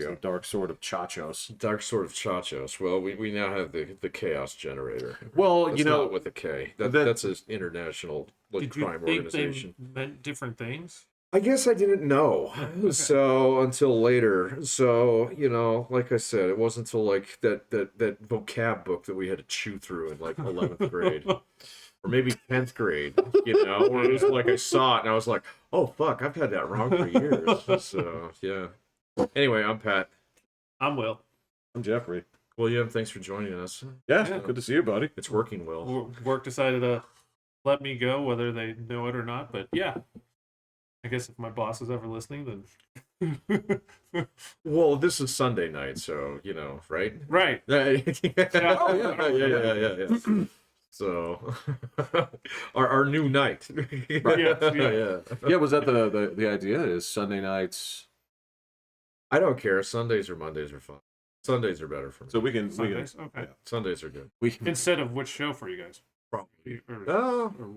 we go. Dark Sword of Chachos. Dark Sword of Chachos. Well, we now have the Chaos Generator. Well, That's you know, not with a K. That's an international crime organization. They meant different things? I guess I didn't know. Okay. So until later. So, like I said, it wasn't until like that vocab book that we had to chew through in like 11th grade. Or maybe 10th grade, where it was like I saw it and I was like, oh fuck, I've had that wrong for years. So yeah. Anyway, I'm Pat. I'm Will. I'm Jeffrey. William, thanks for joining us. Yeah, good to see you, buddy. It's working well. Work decided to let me go, whether they know it or not, but yeah. I guess if my boss is ever listening, then... Well, this is Sunday night, so, right? Right. Yeah. Yeah. So, our new night. Yeah. Yeah, was that the idea? Is Sunday nights... I don't care. Sundays or Mondays are fun. Sundays are better for me. So we can... Sundays? Okay. Yeah, Sundays are good. Instead of which show for you guys? Probably. Or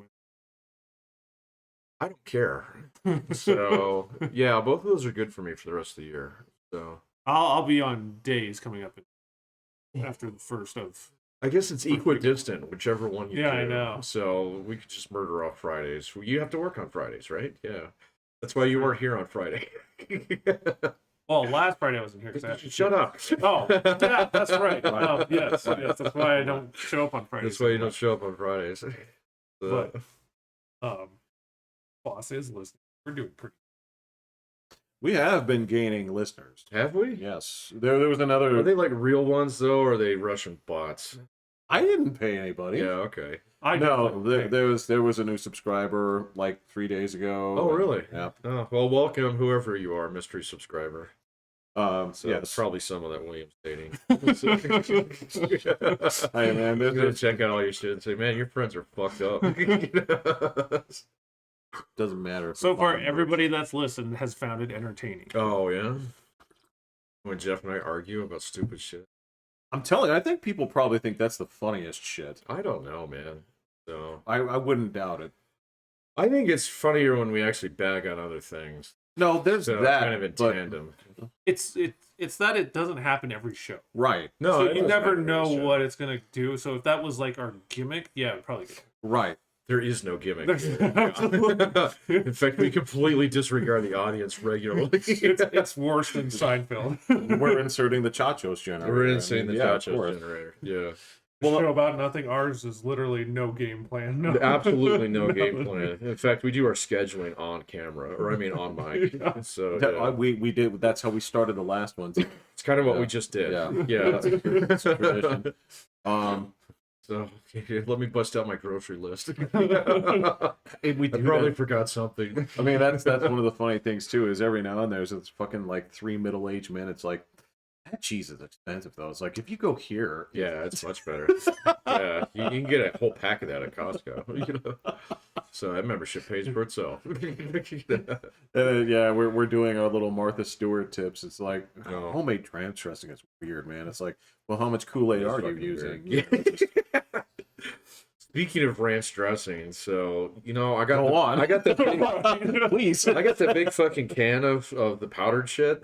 I don't care. So, yeah, both of those are good for me for the rest of the year. So I'll be on days coming up after the first of... I guess it's equidistant, whichever one you do. I know. So we could just murder off Fridays. You have to work on Fridays, right? Yeah. That's why you weren't here on Friday. Well, last Friday I wasn't here. Shut up. Oh, yeah, that's right. Oh, yes, that's why I don't show up on Fridays. That's why you don't show up on Fridays. But, boss is listening. We're doing pretty. We have been gaining listeners. Have we? Yes. There was another... Are they like real ones, though, or are they Russian bots? I didn't pay anybody. Yeah, okay. There was a new subscriber like 3 days ago. Oh, really? Yeah. Oh, well, welcome, whoever you are, mystery subscriber. So yes. it's probably someone that William's dating. Hey, man, I'm gonna check out all your shit and say, man, your friends are fucked up. Doesn't matter. So far, everybody that's listened has found it entertaining. Oh, yeah? When Jeff and I argue about stupid shit. I'm telling you, I think people probably think that's the funniest shit. I don't know, man. So I wouldn't doubt it. I think it's funnier when we actually bag on other things. No, there's So that. kind of in tandem. It's that it doesn't happen every show. Right. No, So it you doesn't never happen know every show. what it's gonna do. So if that was like our gimmick, yeah, it'd probably go. Right. There is no gimmick. There's- In fact, we completely disregard the audience regularly. It's worse than Seinfeld. We're inserting the Chachos generator. We're insane the yeah, of Chachos course. generator. Yeah. Well, show about nothing. Ours is literally no game plan. No. Absolutely no game plan. In fact, we do our scheduling on camera, or I mean on mic. Yeah. So That- yeah. we did. That's how we started the last one. It's kind of what Yeah. we just did. Yeah. Yeah. That's a tradition. So let me bust out my grocery list. We I do probably that. forgot something. I mean, that's one of the funny things too. Is every now and then there's this fucking like 3 middle-aged men. It's like, that cheese is expensive though. It's like, if you go here, Yeah, it's much better. Yeah, you can get a whole pack of that at Costco. So that membership pays for itself. yeah, we're doing our little Martha Stewart tips. It's like, Oh. homemade ranch dressing is weird, man. It's like, well, how much Kool-Aid It's are you fucking using? weird. You know, just- Speaking of ranch dressing, so I got Go on. I got the big, Please. I got the big fucking can of the powdered shit.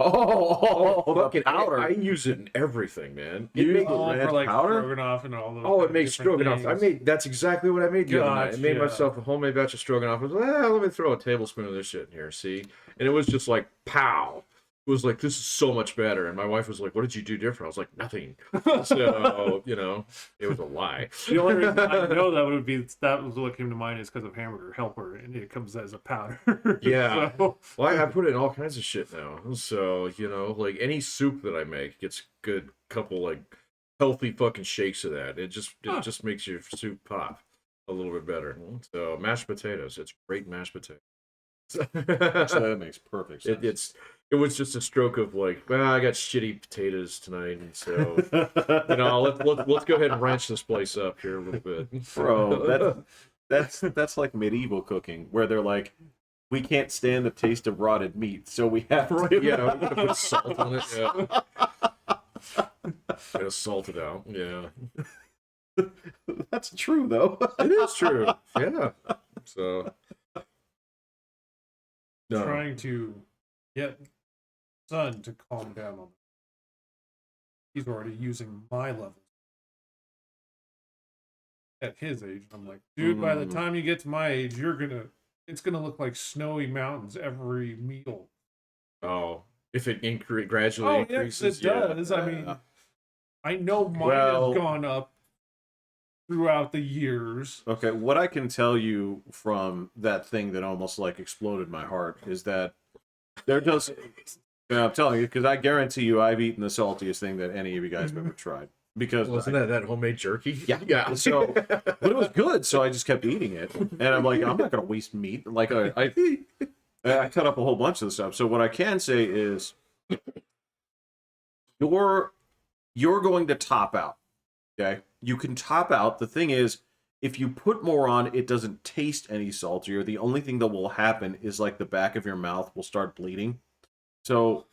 Oh, the Fucking powder. I use it in everything, man. You It use makes, the All ranch for like powder? stroganoff and all those. oh, it kind of makes different stroganoff. things. That's exactly what I made the other night. I made Gotcha. myself a homemade batch of stroganoff. I was like, let me throw a tablespoon of this shit in here, see? And it was just like, pow. It was like, this is so much better. And my wife was like, what did you do different? I was like, nothing. So, it was a lie. The only reason I know that was what came to mind is because of Hamburger Helper, and it comes as a powder. Yeah. So, Well, I put it in all kinds of shit now. So, like any soup that I make gets good couple like healthy fucking shakes of that. It just makes your soup pop a little bit better. So mashed potatoes, it's great mashed potatoes. So that makes perfect sense. It was just a stroke of like, well, I got shitty potatoes tonight, and so let's go ahead and ranch this place up here a little bit, Bro, that's like medieval cooking, where they're like, we can't stand the taste of rotted meat, so we have to. Yeah, I'm gonna put salt on it. Yeah, gotta salt it out. Yeah, That's true, though. it is true. Yeah, so no. trying to get son to calm down on. He's already using my levels at his age. I'm like, dude, by the time you get to my age, it's gonna look like snowy mountains every meal. Oh, if it gradually increases, yes, it does. I mean, I know mine has gone up throughout the years. Okay, what I can tell you from that thing that almost like exploded my heart is that there does. I'm telling you, because I guarantee you, I've eaten the saltiest thing that any of you guys have ever tried. Because wasn't that homemade jerky? Yeah. So, but it was good, so I just kept eating it, and I'm like, I'm not gonna waste meat. Like I cut up a whole bunch of the stuff. So what I can say is, you're going to top out. Okay, you can top out. The thing is, if you put more on, it doesn't taste any saltier. The only thing that will happen is like the back of your mouth will start bleeding. So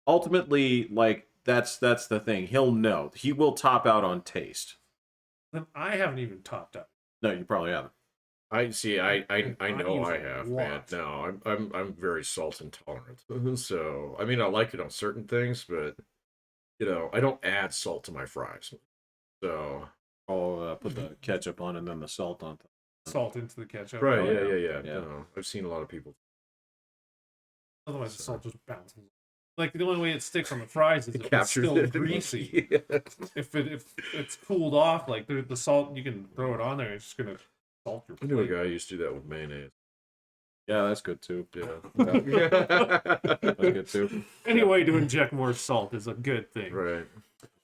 ultimately, like that's the thing. He'll know. He will top out on taste. Then I haven't even topped out. No, you probably haven't. I see. I know use I a have, lot. man. No, I'm very salt intolerant. So I mean, I like it on certain things, but I don't add salt to my fries. So I'll put the ketchup on and then the salt on top. Salt into the ketchup. right, Oh, yeah. Yeah. No, I've seen a lot of people. Otherwise, the salt just bounces. Like the only way it sticks on the fries is if it's Captures still it. greasy. Yeah. If it's cooled off, like the salt, you can throw it on there. It's just gonna salt your I knew a plate. guy who used to do that with mayonnaise. Yeah, that's good too. Yeah. That's good too. Any way to inject more salt is a good thing. Right.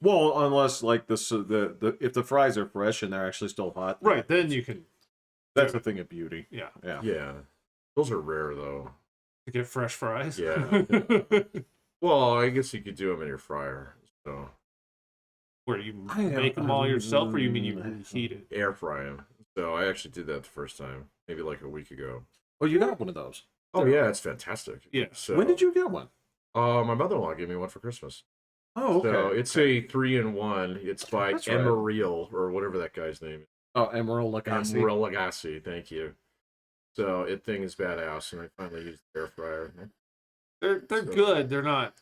Well, unless like the if the fries are fresh and they're actually still hot. Right, then you can. That's a thing of beauty. Yeah. Yeah. Those are rare though. To get fresh fries. Yeah. Well, I guess you could do them in your fryer. So Where you make them all yourself, or you mean you reheat it? air fry them. So I actually did that the first time, maybe like a week ago. Oh, you got one of those. Oh yeah, it's fantastic. Yeah. So When did you get one? my mother-in-law gave me one for Christmas. Oh, okay. So it's a 3-in-1. It's by That's right. Emeril or whatever that guy's name is. Oh, Emerald Lagasse. Emeril Lagasse, thank you. So it thing is badass, and I finally used the air fryer. They're So- good. They're not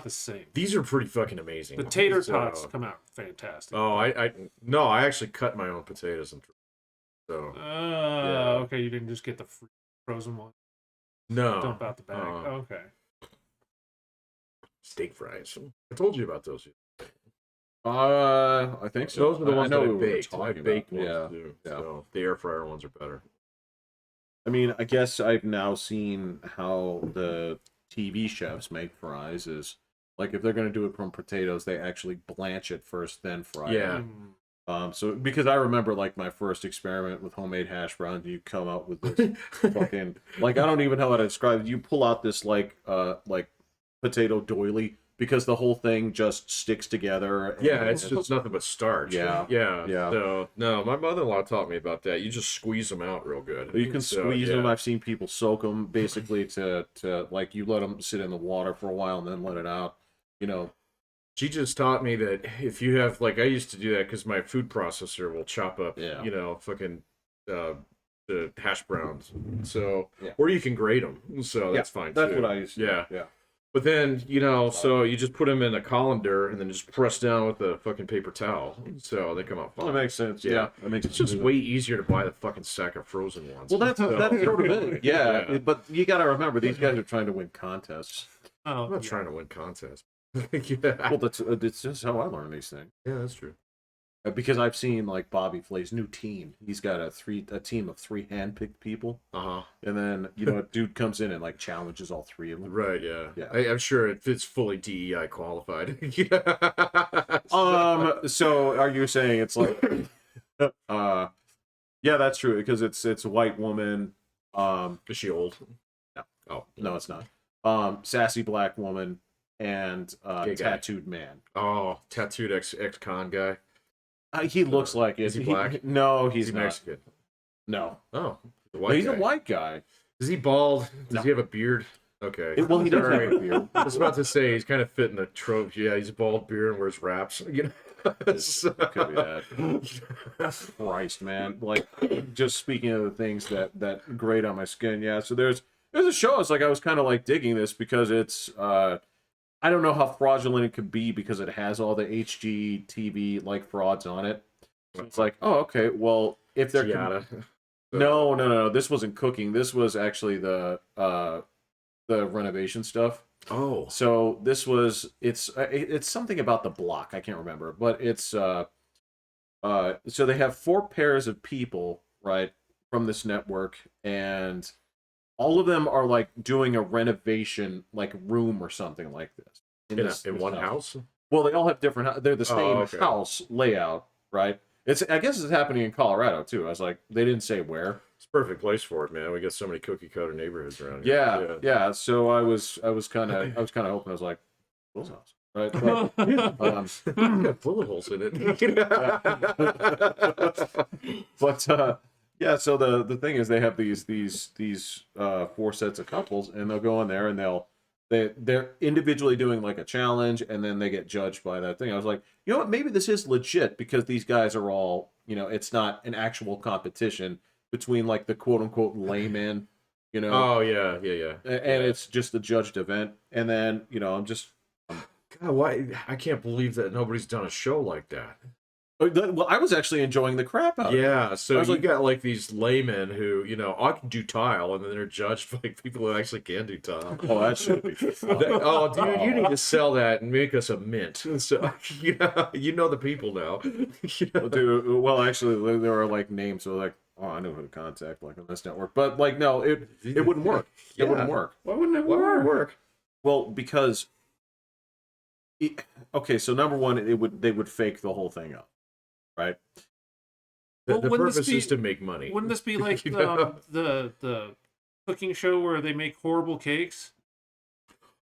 the same. These are pretty fucking amazing. The tater So- tots come out fantastic. Oh, I actually cut my own potatoes and so yeah. Okay. You didn't just get the frozen one. no Dump out the bag. Okay. steak fries. I told you about those. I think so. Those are the ones I know that I we were baked. I talking baked about. ones Yeah. too. Yeah. So the air fryer ones are better. I mean, I guess I've now seen how the TV chefs make fries is like if they're going to do it from potatoes, they actually blanch it first, then fry Yeah. it. So because I remember like my first experiment with homemade hash browns, you come up with this fucking like I don't even know how to describe it. You pull out this like potato doily because the whole thing just sticks together. Yeah, it's just nothing but starch. Yeah. Yeah. Yeah. So no, my mother-in-law taught me about that. You just squeeze them out real good. You can So, squeeze yeah. them. I've seen people soak them basically to like you let them sit in the water for a while and then let it out. She just taught me that if you have, like, I used to do that because my food processor will chop up, Yeah. fucking the hash browns. So, Yeah. or you can grate them. So that's fine That's too. what I used to do. Yeah. Yeah. But then, so you just put them in a colander and then just press down with a fucking paper towel. So they come out Well, fine. that makes sense. Yeah. Yeah. That makes It's just way easier to buy the fucking sack of frozen ones. Well, that's So- sort of it. Yeah. Yeah. But you got to remember, these guys are trying to win contests. Oh, I'm not trying to win contests. Yeah. Well, that's just how I learn these things. Yeah, that's true. Because I've seen like Bobby Flay's new team. He's got a team of 3 handpicked people, Uh-huh. and then a dude comes in and like challenges all 3 of them. Right, yeah. Yeah. I'm sure it's fully DEI qualified. So are you saying it's like, yeah, that's true because it's a white woman. Is she old? No. Oh. No, it's not. Sassy black woman and Gay guy. tattooed man. Oh, tattooed ex-con guy. He looks like it. Is he black? No, He's he's not. Mexican. No, Oh, the no, white he's guy. a white guy. Is he bald? Does No. he have a beard? Okay. Well, he does Sorry. have a beard. I was about to say he's kind of fitting the trope. Yeah, he's a bald beard and wears wraps. So- Could be that. Christ, man! Like, just speaking of the things that grate on my skin. Yeah. So there's There's a show. It's like I was kind of like digging this because it's I don't know how fraudulent it could be because it has all the HGTV like frauds on it. So it's like, oh, okay. Well, if they're no, this wasn't cooking. This was actually the renovation stuff. Oh, So this was it's something about the block. I can't remember, but it's so they have 4 pairs of people, right, from this network, and all of them are like doing a renovation like room or something like this in one house. Well, they all have different. They're the same house layout, right? I guess it's happening in Colorado too. I was like, they didn't say where. It's a perfect place for it, man. We got so many cookie cutter neighborhoods around here. Yeah. So I was kind of hoping. I was like, Will's house, right? Got bullet holes in it. But yeah. So the thing is, they have these 4 sets of couples, and they'll go in there and they're individually doing like a challenge, and then they get judged by that thing. I was like, you know what? Maybe this is legit because these guys are all, it's not an actual competition between like the quote unquote layman, Oh yeah. And it's just a judged event. And then, I'm just. God, why? I can't believe that nobody's done a show like that. Well, I was actually enjoying the crap out of it. Yeah, so you like, got like these laymen who, I can do tile, and then they're judged like people who actually can do tile. Oh, that should be fun. Oh, dude, you need to sell that and make us a mint. So, you know the people now. Dude, well, actually, there are like names, so like, oh, I know who to contact, like on this network. But like, no, it wouldn't work. It wouldn't work. Why wouldn't it work? Well, because, okay, so number one, they would fake the whole thing up. Right. The purpose is to make money. Wouldn't this be like the cooking show where they make horrible cakes?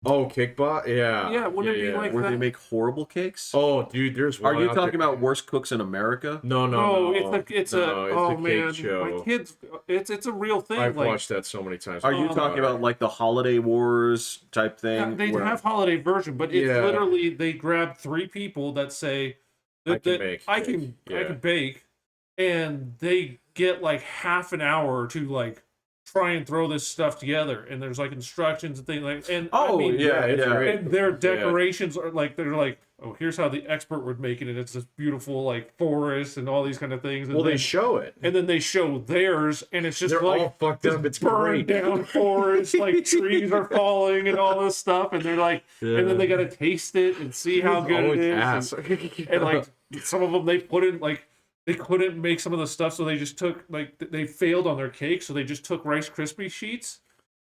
Oh, Kickbot? Yeah. Yeah, wouldn't it be like where that? they make horrible cakes? Oh, dude, there's one. Are you talking about Worst Cooks in America? No. It's a cake show. My kids, it's a real thing. I've watched that so many times. Are you talking about like the Holiday Wars type thing? Yeah, they have holiday version, but it's literally they grab 3 people that say I can bake, and they get like half an hour to like try and throw this stuff together, and there's like instructions and things like, and and their decorations are like, they're like, oh, here's how the expert would make it, and it's this beautiful like forest and all these kind of things. And they show it, and then they show theirs, and it's just they're like all fucked up. It's burned down forest, like trees are falling and all this stuff, and they're like, and then they gotta taste it and see how good it is, and like some of them they couldn't make some of the stuff, so they just took like they failed on their cake, so they just took Rice Krispie sheets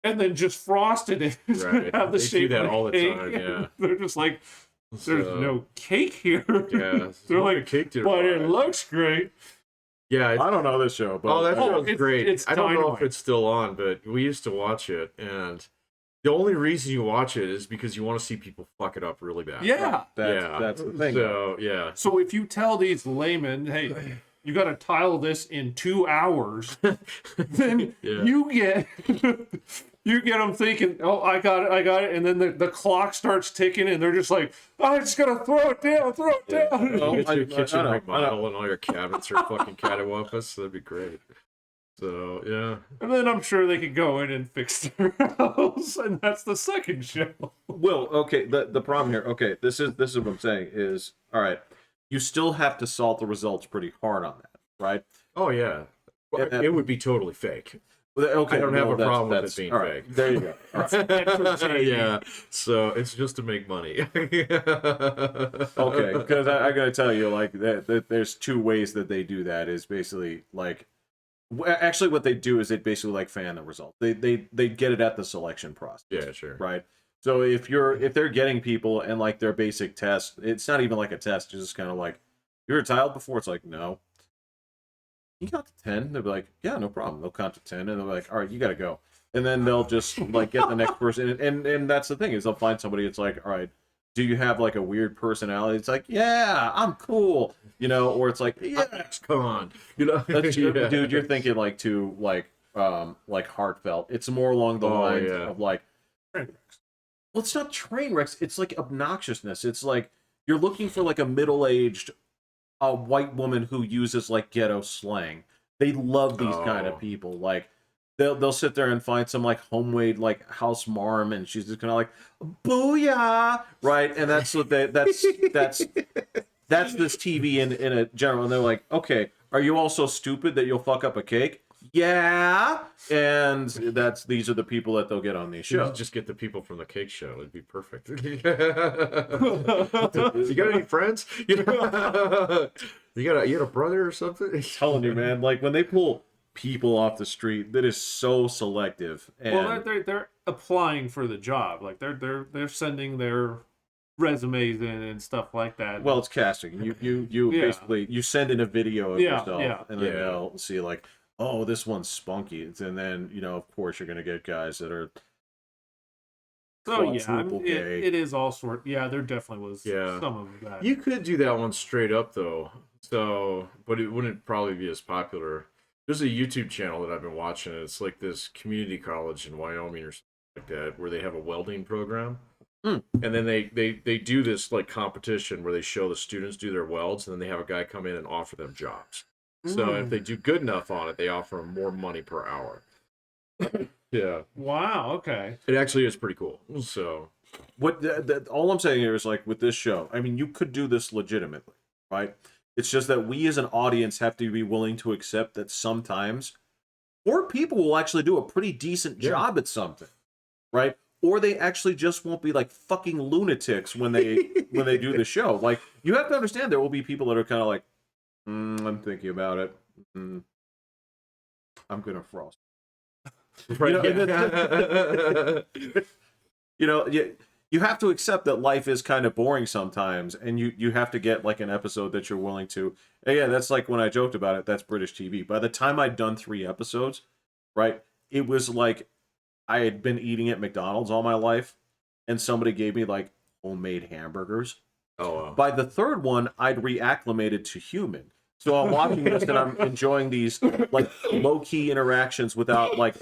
and then just frosted it right. have the they shape do that of all the cake. time. Yeah, they're just like, there's no cake here. Yeah, they're like, cake but it looks great. Yeah, I don't know this show, but that show's great. I don't know if dynamite. it's still on, but we used to watch it, and the only reason you watch it is because you want to see people fuck it up really bad. Yeah. That's the thing. So yeah. So if you tell these laymen, hey, you got to tile this in 2 hours, then you get them thinking, oh, I got it, and then the clock starts ticking, and they're just like, oh, I just gotta throw it down. You get your kitchen remodel and all your cabinets are fucking cattywampus. That'd be great. So yeah. And then I'm sure they could go in and fix their house, and that's the second show. Well, okay, the problem here, okay, this is what I'm saying is, all right, you still have to salt the results pretty hard on that, right? Oh yeah. It would be totally fake. Okay, I don't have a problem with that's it being right, fake. there you go. Right. Yeah. So it's just to make money. Okay, because I gotta tell you, like, that there's 2 ways that they do that. Is basically like, actually, what they do is they basically like fan the result. They get it at the selection process. Yeah, sure. Right. So if they're getting people and like their basic test, it's not even like a test. It's just kind of like, you were tiled before. It's like, no. You count to 10. They'll be like, yeah, no problem. They'll count to 10, and they'll be like, all right, you got to go. And then they'll just like get the next person, and that's the thing is they'll find somebody. It's like, all right, do you have like a weird personality? It's like, yeah, I'm cool, or it's like, yeah, come on, that's, dude, you're thinking like too like heartfelt. It's more along the lines of like, well, it's not train wrecks. It's like obnoxiousness. It's like you're looking for like a middle-aged white woman who uses like ghetto slang. They love these kind of people. Like they'll sit there and find some like homemade like house marm, and she's just kind of like, booyah, right? And that's what that's this TV in a general. And they're like, okay, are you all so stupid that you'll fuck up a cake? Yeah, and these are the people that they'll get on these shows. Just get the people from the cake show; it'd be perfect. You got any friends? You got a brother or something? I'm telling you, man, like when they pull people off the street, that is so selective. And well, they're applying for the job, like they're sending their resumes in and stuff like that. Well, it's casting. You basically you send in a video of yourself, and then they'll see like, oh, this one's spunky, and then of course you're gonna get guys that are. So it is all sort. Yeah, there definitely was some of that. You could do that one straight up though. So, but it wouldn't probably be as popular. There's a YouTube channel that I've been watching. It's like this community college in Wyoming or something like that, where they have a welding program. And then they do this like competition where they show the students do their welds, and then they have a guy come in and offer them jobs. So if they do good enough on it, they offer them more money per hour. Yeah. Wow. Okay. It actually is pretty cool. So what all I'm saying here is like with this show, I mean, you could do this legitimately, right? It's just that we as an audience have to be willing to accept that sometimes poor people will actually do a pretty decent job at something, right? Or they actually just won't be like fucking lunatics when they do the show. Like, you have to understand there will be people that are kind of like, I'm thinking about it. I'm gonna frost. Right. You have to accept that life is kind of boring sometimes, and you have to get like an episode that you're willing to. And yeah, that's like when I joked about it. That's British TV. By the time I'd done 3 episodes, right, it was like I had been eating at McDonald's all my life, and somebody gave me like homemade hamburgers. Oh, wow. By the 3rd one, I'd reacclimated to human. So I'm watching this and I'm enjoying these like low-key interactions without like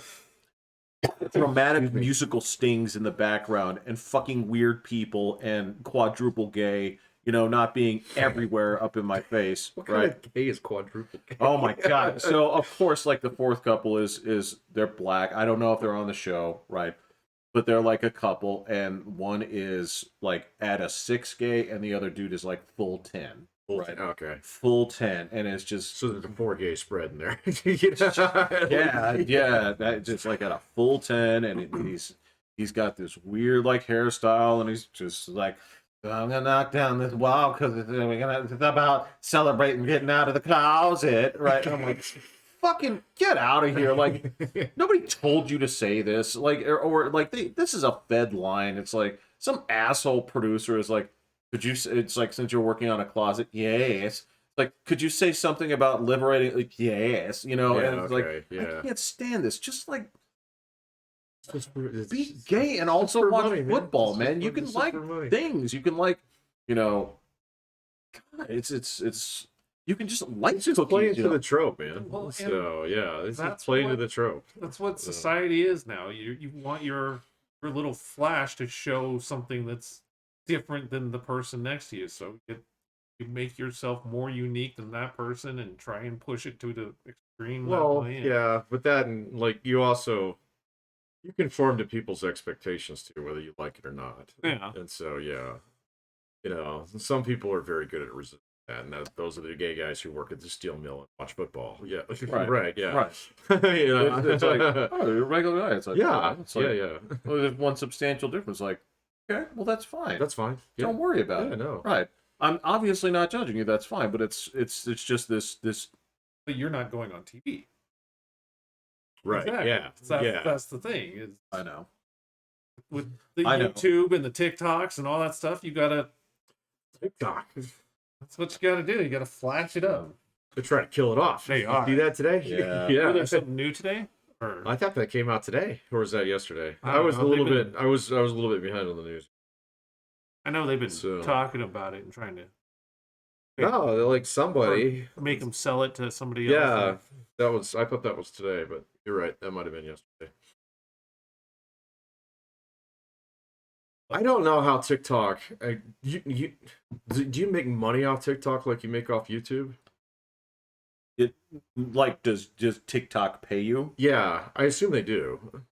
dramatic musical stings in the background and fucking weird people and quadruple gay, not being everywhere up in my face. What kind of gay is quadruple gay? Oh my god. So of course, like the 4th couple is they're black. I don't know if they're on the show, right? But they're like a couple, and one is like at a 6 gay, and the other dude is like full 10. Right. Okay. Full 10, and it's just so there's a 4 gay spread in there. yeah. That just like at a full 10, and he's got this weird like hairstyle, and he's just like, I'm gonna knock down this wall because it's about celebrating getting out of the closet, right? And I'm like, fucking get out of here! Like, nobody told you to say this, like, or like this is a fed line. It's like some asshole producer is like, could you? It's like, since you're working on a closet, yes. Like, could you say something about liberating? Like, yes, and it's like, I can't stand this. Just like, be gay and also watch football, man. You can like things. You can like, God, it's. You can just like it's just play into the trope, man. Well, so yeah, it's just play into the trope. That's what society is now. You want your little flash to show something that's different than the person next to you, so you make yourself more unique than that person and try and push it to the extreme. Well, yeah, but that, and like you conform to people's expectations too, whether you like it or not. Yeah. And so some people are very good at resisting that, and those are the gay guys who work at the steel mill and watch football. Yeah. Right. Yeah. Right. It's like, oh, you're a regular guy. It's like, yeah. It's like, yeah. Well, there's one substantial difference. Like, okay, well, that's fine. That's fine. Yeah. Don't worry about it. No. Right. I'm obviously not judging you. That's fine. But it's just this. But you're not going on TV. Right. Exactly. That's the thing. I know. With the YouTube and the TikToks and all that stuff, you gotta TikTok. That's what you gotta do. You gotta flash it up. They're trying to kill it off. They are. Do that today? Yeah. Yeah. There's something new today? Or... I thought that came out today, or was that yesterday? I was a little bit behind on the news. I know they've been talking about it and trying to. No, they're like somebody make them sell it to somebody else. Yeah, I thought that was today, but you're right. That might have been yesterday. I don't know how TikTok. Do you make money off TikTok like you make off YouTube? It like does TikTok pay you? Yeah, I assume they do.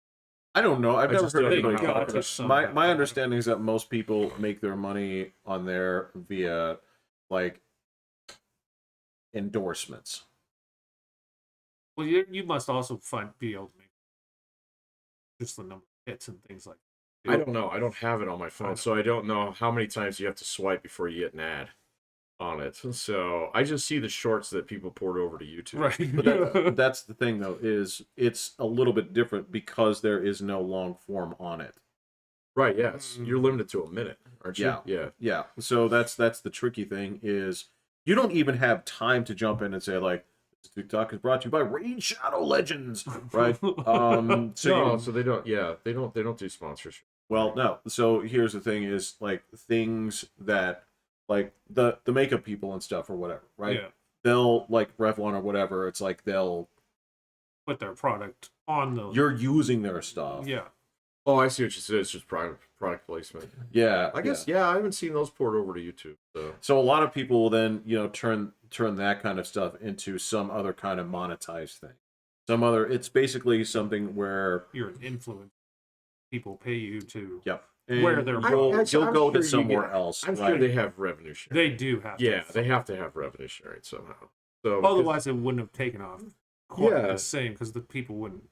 I don't know. I've never just heard don't anybody know how talk it about is. it. My understanding is that most people make their money on there via like endorsements. Well, you must also be able to make just the number of hits and things like that. I don't know. I don't have it on my phone, so I don't know how many times you have to swipe before you get an ad on it. So I just see the shorts that people poured over to YouTube. Right. But that's the thing, though, is it's a little bit different because there is no long form on it. Right. Yes. You're limited to a minute, aren't you? Yeah. Yeah. So that's the tricky thing is you don't even have time to jump in and say like, TikTok is brought to you by Raid Shadow Legends, right? So they don't. Yeah, they don't do sponsorship. Well, no. So here's the thing: is like things that like the makeup people and stuff or whatever, right? Yeah. They'll like Revlon or whatever. It's like they'll put their product on the. You're using their stuff. Yeah. Oh, I see what you said. It's just product placement. Yeah, I guess. Yeah, I haven't seen those poured over to YouTube. So a lot of people will then turn that kind of stuff into some other kind of monetized thing. It's basically something where you're an influencer. People pay you to. Yep. Where they're you'll go to somewhere else. I'm sure they have revenue sharing. They do have. Yeah, they have to have revenue sharing somehow. So otherwise, it wouldn't have taken off quite the same because the people wouldn't.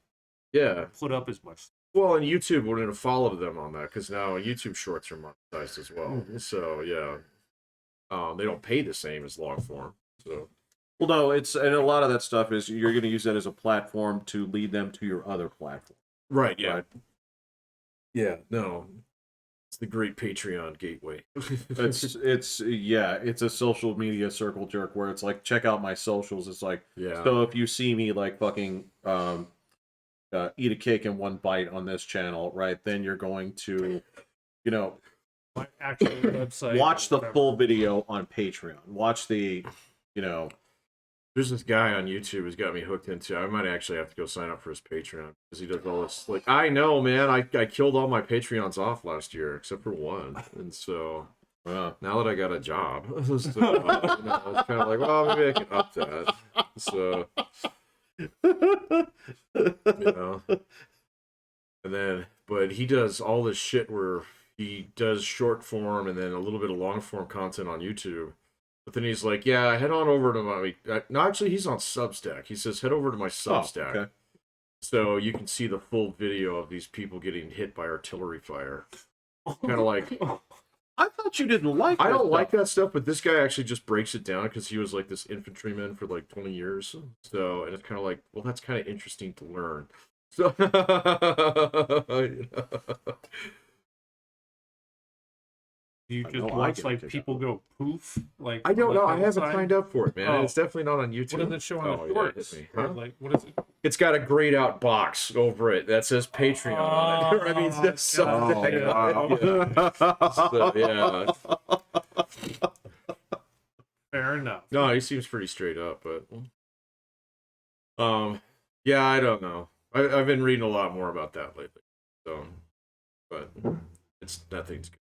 Yeah. Put up as much. Well, and YouTube wouldn't have followed them on that because now YouTube Shorts are monetized as well. Mm-hmm. So yeah, they don't pay the same as long form. So. Well, no, and a lot of that stuff is you're going to use that as a platform to lead them to your other platform. Right. Yeah. Right? Yeah. No. It's the great Patreon gateway. it's a social media circle jerk where it's like, check out my socials. It's like, so if you see me like fucking eat a cake in one bite on this channel, right? Then you're going to, my actual website. Watch the full video on Patreon. Watch the, There's this guy on YouTube who's got me hooked into. I might actually have to go sign up for his Patreon because he does all this. Like, I know, man. I killed all my Patreons off last year except for one, and so now that I got a job, so, it's kind of like, well, maybe I can up that. So. And then, but he does all this shit where he does short form and then a little bit of long form content on YouTube. But then he's like, yeah, head on over to my. No, actually, he's on Substack. He says, head over to my Substack. Okay. So you can see the full video of these people getting hit by artillery fire. Kind of like. I thought you didn't like that. I don't like that stuff, but this guy actually just breaks it down because he was like this infantryman for like 20 years. So, and it's kind of like, well, that's kind of interesting to learn. So, you just watch like people go poof? Like I don't know. I haven't signed up for it, man. Oh. It's definitely not on YouTube. What does it show on the shorts? Huh? Like what is it? It's got a grayed out box over it that says Patreon on it. I mean, that's something. So, yeah. Fair enough. No, he seems pretty straight up, but yeah, I don't know. I've been reading a lot more about that lately. So, but nothing's good.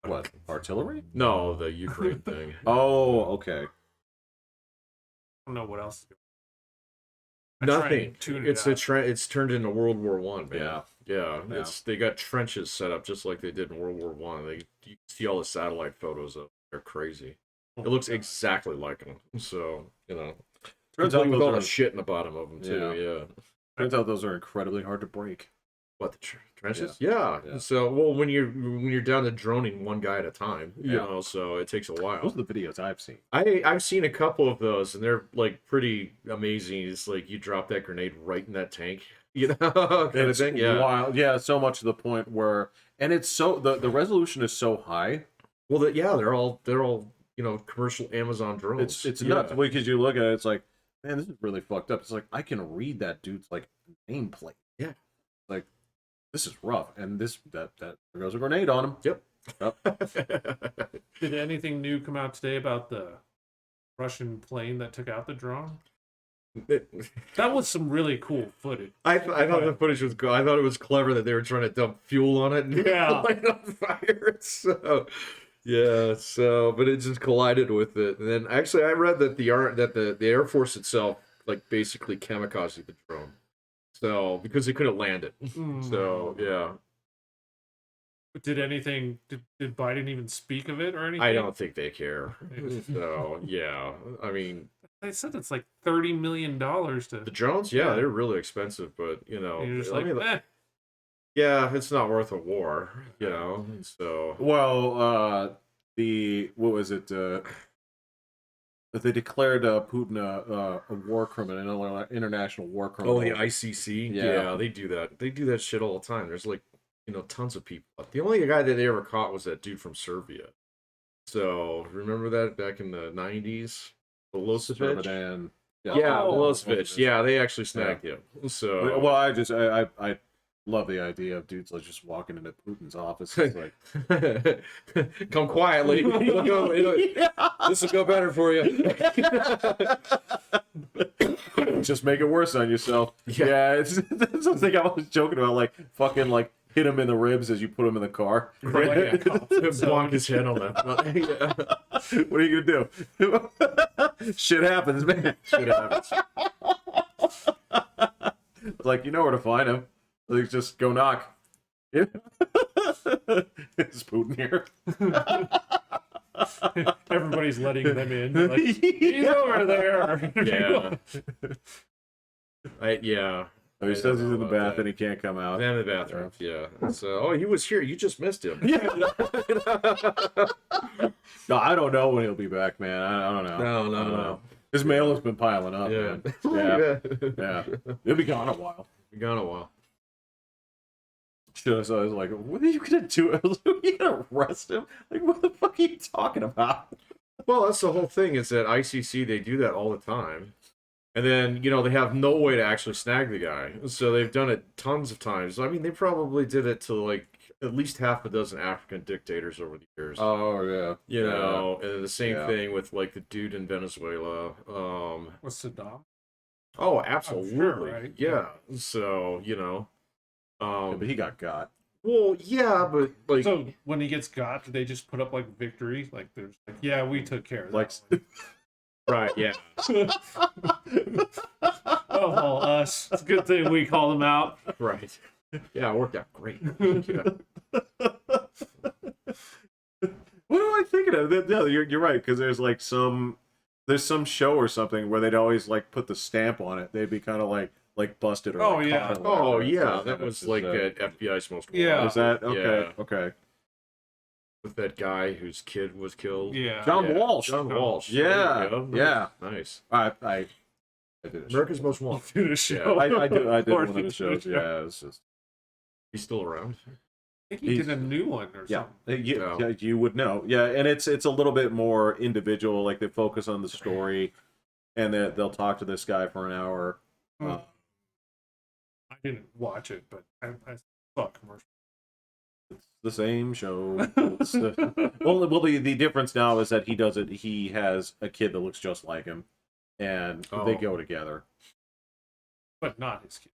What, artillery? No, the Ukraine thing. Oh, okay. I don't know what else. Nothing. It's turned into World War One, man. Yeah. They got trenches set up just like they did in World War One. You see all the satellite photos of. They're crazy. It looks exactly like them. So turns out with all the shit in the bottom of them too. Yeah. Turns out those are incredibly hard to break. What, the trenches? Yeah. So, well, when you're down to droning one guy at a time, you know, so it takes a while. Those are the videos I've seen. I've seen a couple of those, and they're like pretty amazing. It's like you drop that grenade right in that tank, kind of thing. Yeah, wild. Yeah, so much to the point where, and it's so the resolution is so high. Well, they're all commercial Amazon drones. It's nuts because you look at it, it's like, man, this is really fucked up. It's like I can read that dude's like nameplate. Yeah, like. This is rough, and there goes a grenade on him. Yep. Did anything new come out today about the Russian plane that took out the drone? That was some really cool footage. I thought the footage was good. I thought it was clever that they were trying to dump fuel on it and light it on fire. So but it just collided with it. And then actually, I read that the Air Force itself like basically kamikaze the drone. So because they couldn't land it. So yeah. Did Biden even speak of it or anything? I don't think they care. So yeah, I mean, they said it's like $30 million to the drones. Yeah, they're really expensive, but you're just yeah, it's not worth a war, So well, what was it? They declared Putin a war criminal, an international war criminal. Oh, the ICC. Yeah, they do that. They do that shit all the time. There's like, tons of people. The only guy that they ever caught was that dude from Serbia. So remember that back in the 90s, Milosevic. Milosevic. Yeah, they actually snagged him. So well, I love the idea of dudes like just walking into Putin's office. It's like, come quietly. This will go better for you. Just make it worse on yourself. Yeah, that's something I was joking about. Like fucking like hit him in the ribs as you put him in the car. Bonk his head on that. What are you gonna do? Shit happens, man. Shit happens. Like you know where to find him. Like just go knock. Is Putin here? Everybody's letting them in. Like, he's over there. Yeah. Oh, he says he's in the bath and he can't come out. In the bathroom. Yeah. So, he was here. You just missed him. Yeah. No, I don't know when he'll be back, man. I don't know. No. His mail has been piling up, man. Yeah. He'll be gone a while. So I was like, what are you gonna do? Are you gonna arrest him? Like, what the fuck are you talking about? Well, that's the whole thing, is that ICC, they do that all the time. And then, they have no way to actually snag the guy. So they've done it tons of times. I mean, they probably did it to, like, at least half a dozen African dictators over the years. Oh, yeah. And the same thing with, like, the dude in Venezuela. What's Saddam? Oh, absolutely. Sure, right? Yeah. So, but he got. Well, yeah, but like, so when he gets got, do they just put up like victory? Like there's like, yeah, we took care of that. Like, right, yeah. Oh, us. It's a good thing we called them out. Right. Yeah, it worked out great. What am I thinking of? Yeah, you're right, because there's some show or something where they'd always like put the stamp on it. They'd be kind of like busted or caught or whatever. That was like at FBI's Most Wanted. Yeah. Is that okay? Yeah. Okay. With that guy whose kid was killed. Yeah. John Walsh. Yeah. Yeah. Nice. I did a America's Most Wanted. Did a show. I did one of the shows. Yeah, it's just. He's still around. I think he did a new one or something. Yeah, you would know. Yeah, and it's a little bit more individual. Like they focus on the story, and they'll talk to this guy for an hour. I didn't watch it, but I saw a commercial. It's the same show. Well, the difference now is that he does it. He has a kid that looks just like him, and they go together. But not his kid.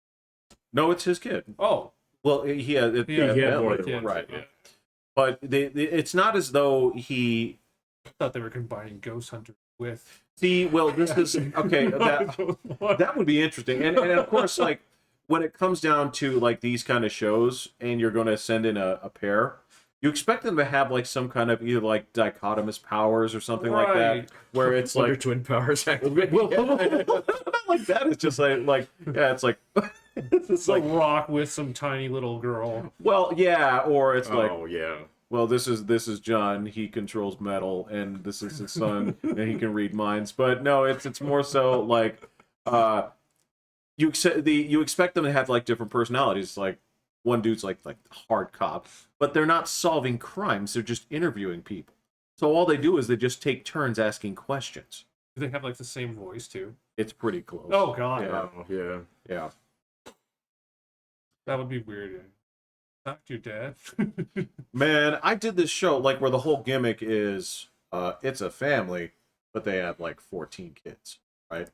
No, it's his kid. Oh. Well, he had more than one, right? Yeah. But it's not as though he. I thought they were combining Ghost Hunter with. See, well, this is okay. That would be interesting, and of course, like when it comes down to like these kind of shows, and you're going to send in a pair, you expect them to have like some kind of either like dichotomous powers or something like that, where it's like twin powers. Well, like that is just like yeah, it's like. It's like Rock with some tiny little girl. Well, yeah, or it's like, oh yeah. Well, this is John. He controls metal, and this is his son, and he can read minds. But no, it's more so like, you expect them to have like different personalities. Like one dude's like hard cop, but they're not solving crimes. They're just interviewing people. So all they do is they just take turns asking questions. Do they have like the same voice too? It's pretty close. Oh God. Yeah. That would be weird. Talk to your dad. Man, I did this show like where the whole gimmick is it's a family, but they have like 14 kids, right?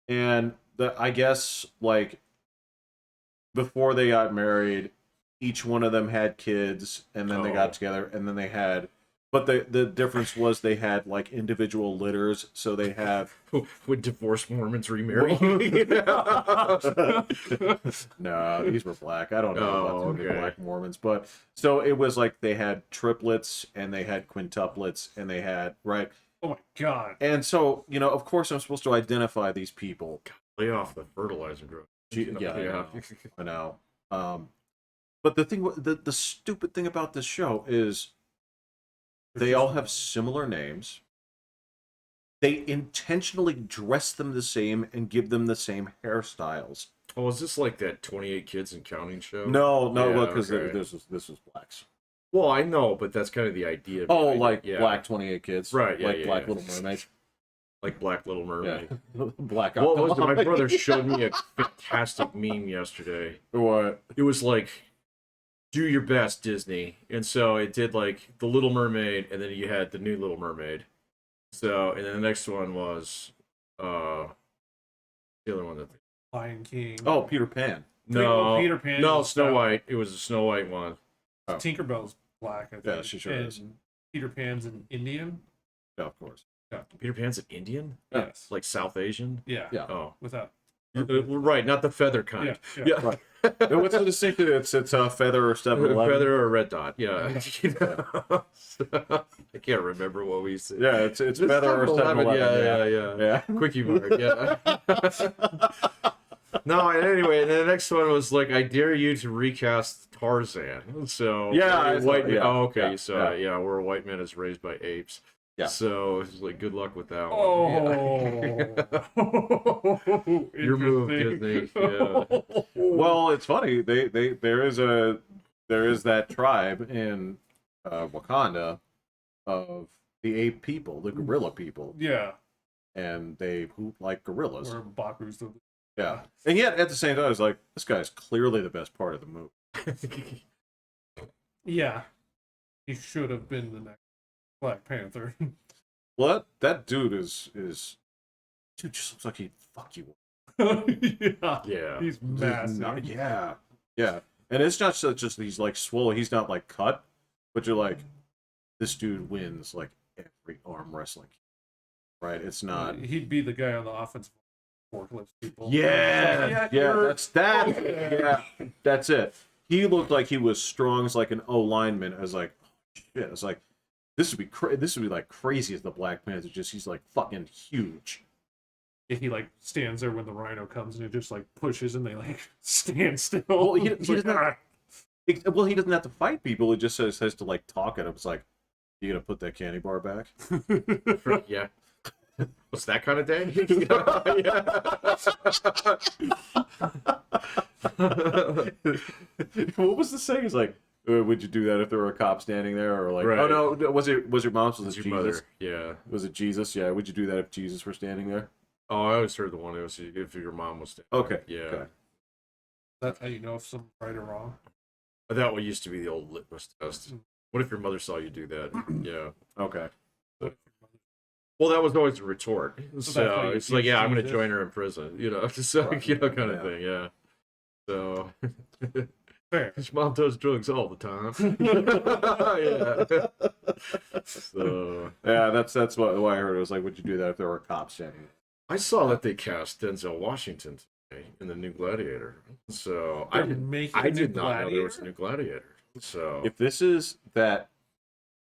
And I guess like before they got married, each one of them had kids, and then they got together, and then they had But the difference was they had like individual litters, so they have would divorced Mormons remarry? No, these were black. I don't know about too many okay. black Mormons, but so it was like they had triplets and they had quintuplets and they had right. Oh my god! And so of course, I'm supposed to identify these people. Lay off the fertilizer growth. Yeah. I know. But the stupid thing about this show is they all have similar names. They intentionally dress them the same and give them the same hairstyles. Oh, is this like that 28 Kids and Counting show? No, because this was blacks. Well, I know, but that's kind of the idea. Oh, like Black 28 Kids, right? Yeah, like Black Little Mermaid, like Black Little Mermaid. Yeah. Black. What was it? My brother showed me a fantastic meme yesterday. What? It was like, do your best, Disney. And so it did like the Little Mermaid, and then you had the new Little Mermaid. So, and then the next one was the other one that Lion King. Oh, Peter Pan. No, Peter Pan. No, Snow White. It was a Snow White one. Oh. Tinkerbell's black, I think. Yeah, she sure is. Peter Pan's an Indian. Yeah, of course. Yeah. Peter Pan's an Indian? Yes. Like South Asian? Yeah. Yeah. Oh. Without. Right, not the feather kind. Yeah. Right. What's the distinction? It's a feather or 7-11. Feather or red dot. Yeah. I can't remember what we said. Yeah, it's feather or 7-11. Yeah. Quickie Mart. Yeah. No, and anyway, and the next one was like, I dare you to recast Tarzan. So white man. Oh, okay. Yeah, so where a white man is raised by apes. Yeah. So it's like, good luck with that one. Oh, your move, Disney. Yeah. Well, it's funny. There is that tribe in Wakanda of the ape people, the gorilla people. Yeah. And they hoot like gorillas. Or Baku's the. Yeah. And yet at the same time, I was like, this guy's clearly the best part of the movie. Yeah. He should have been the next Black Panther. Well, that dude is dude just looks like he'd fuck you. Yeah. He's massive. Yeah. And it's not just he's like swollen. He's not like cut, but you're like, this dude wins like every arm wrestling. Right? It's not. He'd be the guy on the offensive forklift people. Yeah. That's it. He looked like he was strong as like an O lineman. I was like, oh, shit. I was like, this would be like crazy as the Black Panther. Just he's like fucking huge. If he like stands there when the rhino comes and it just like pushes and they like stand still. Well, he doesn't have to fight people. He just has to like talk at him. It's like, you gonna put that candy bar back? Yeah. What's that kind of day? What was the saying? It's like, would you do that if there were a cop standing there, or like, oh no, was your mom's? Was it your Jesus? Mother? Yeah. Was it Jesus? Yeah. Would you do that if Jesus were standing there? Oh, I always heard the one that was if your mom was standing. Okay. Yeah. Okay. That's how you know if someone's right or wrong. That one used to be the old litmus test. What if your mother saw you do that? Yeah. Okay. Well, that was always a retort. So it's like, yeah, I'm going to join her in prison. So, kind of thing. Yeah. So. Fair. His mom does drugs all the time. Yeah. So. Yeah, that's why I heard it was like, would you do that if there were cops standing? I saw that they cast Denzel Washington today in the new Gladiator. So I did not know there was a new Gladiator. So if this is that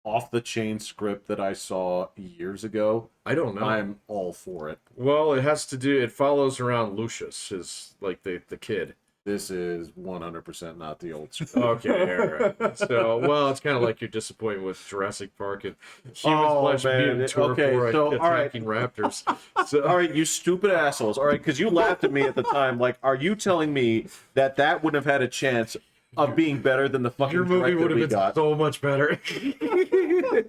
off the chain script that I saw years ago, I don't know. I'm all for it. Well, it follows around Lucius, his like the kid. This is 100% not the old script. Okay, all right. So, well, it's kind of like you're disappointed with Jurassic Park and human flesh mutant attacking raptors. So, all right, you stupid assholes. All right, because you laughed at me at the time. Like, are you telling me that wouldn't have had a chance of being better than the fucking your movie would have been so much better?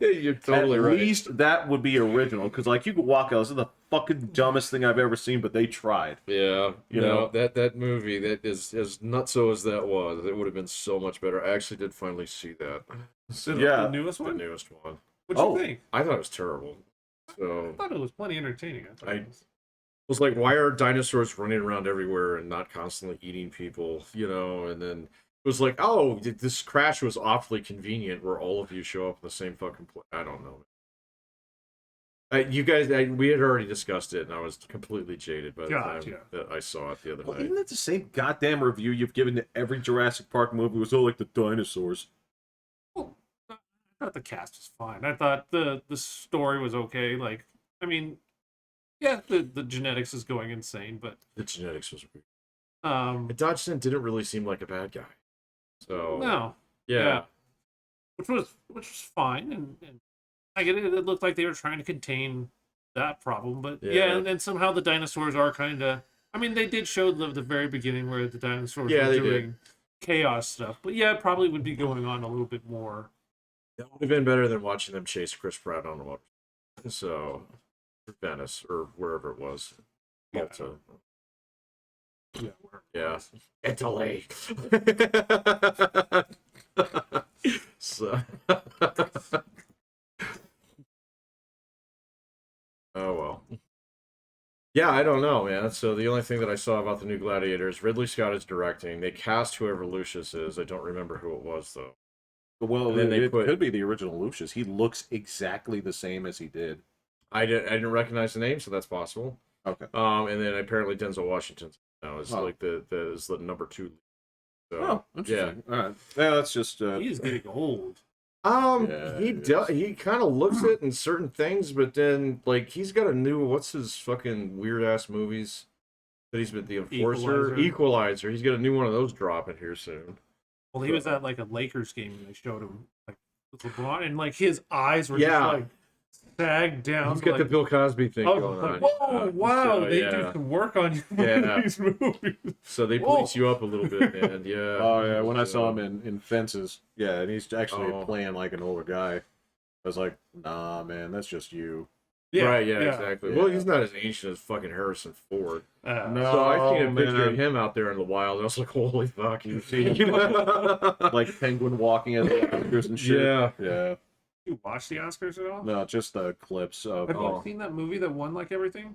You're totally right. At least that would be original, because like you could walk out, this is the fucking dumbest thing I've ever seen, but they tried. Yeah, you know that movie that is as nutso as that was, it would have been so much better. I actually did finally see that. So the newest one. The newest one. What'd you think? I thought it was terrible. So I thought it was plenty entertaining. I was like, why are dinosaurs running around everywhere and not constantly eating people? And then was like, oh, this crash was awfully convenient where all of you show up in the same fucking place. I don't know. You guys, we had already discussed it, and I was completely jaded by the time that I saw it the other night. Isn't that the same goddamn review you've given to every Jurassic Park movie? It was all like the dinosaurs. Well, I thought the cast was fine. I thought the story was okay. Like, I mean, yeah, the genetics is going insane, but the genetics was weird. Dodgson didn't really seem like a bad guy. So no, yeah. Which was fine, and I get it. It looked like they were trying to contain that problem, but and then somehow the dinosaurs are kind of. I mean, they did show the very beginning where the dinosaurs were doing chaos stuff, but it probably would be going on a little bit more. That would have been better than watching them chase Chris Pratt on the water. So, Venice or wherever it was, Malta. Yeah. Italy. So. Oh well. Yeah, I don't know, man. So the only thing that I saw about the new Gladiator is Ridley Scott is directing. They cast whoever Lucius is. I don't remember who it was though. Well, then it could be the original Lucius. He looks exactly the same as he did. I didn't recognize the name, so that's possible. Okay. And then apparently Denzel Washington now is like the number 2. So, interesting. All right. Yeah, that's just he's getting old. He kind of looks it in certain things, but then like he's got a new what's his fucking weird ass movies that he's been the Enforcer, Equalizer. He's got a new one of those dropping here soon. Well, he was at like a Lakers game and they showed him like with LeBron and like his eyes were just like sagged down. He's got the Bill Cosby thing going on. Whoa, wow, so, they do some work on you in these movies. So they police you up a little bit, man. Yeah. Oh yeah, when I saw him in Fences, and he's actually playing like an older guy. I was like, nah, man, that's just you. Yeah, right, exactly. Well, he's not as ancient as fucking Harrison Ford. No, so I seen a picture of him out there in the wild, and I was like, holy fuck, you see? Like Penguin walking at the Oscars and shit. Yeah. You watch the Oscars at all? No, just the clips of. Have you seen that movie that won like everything?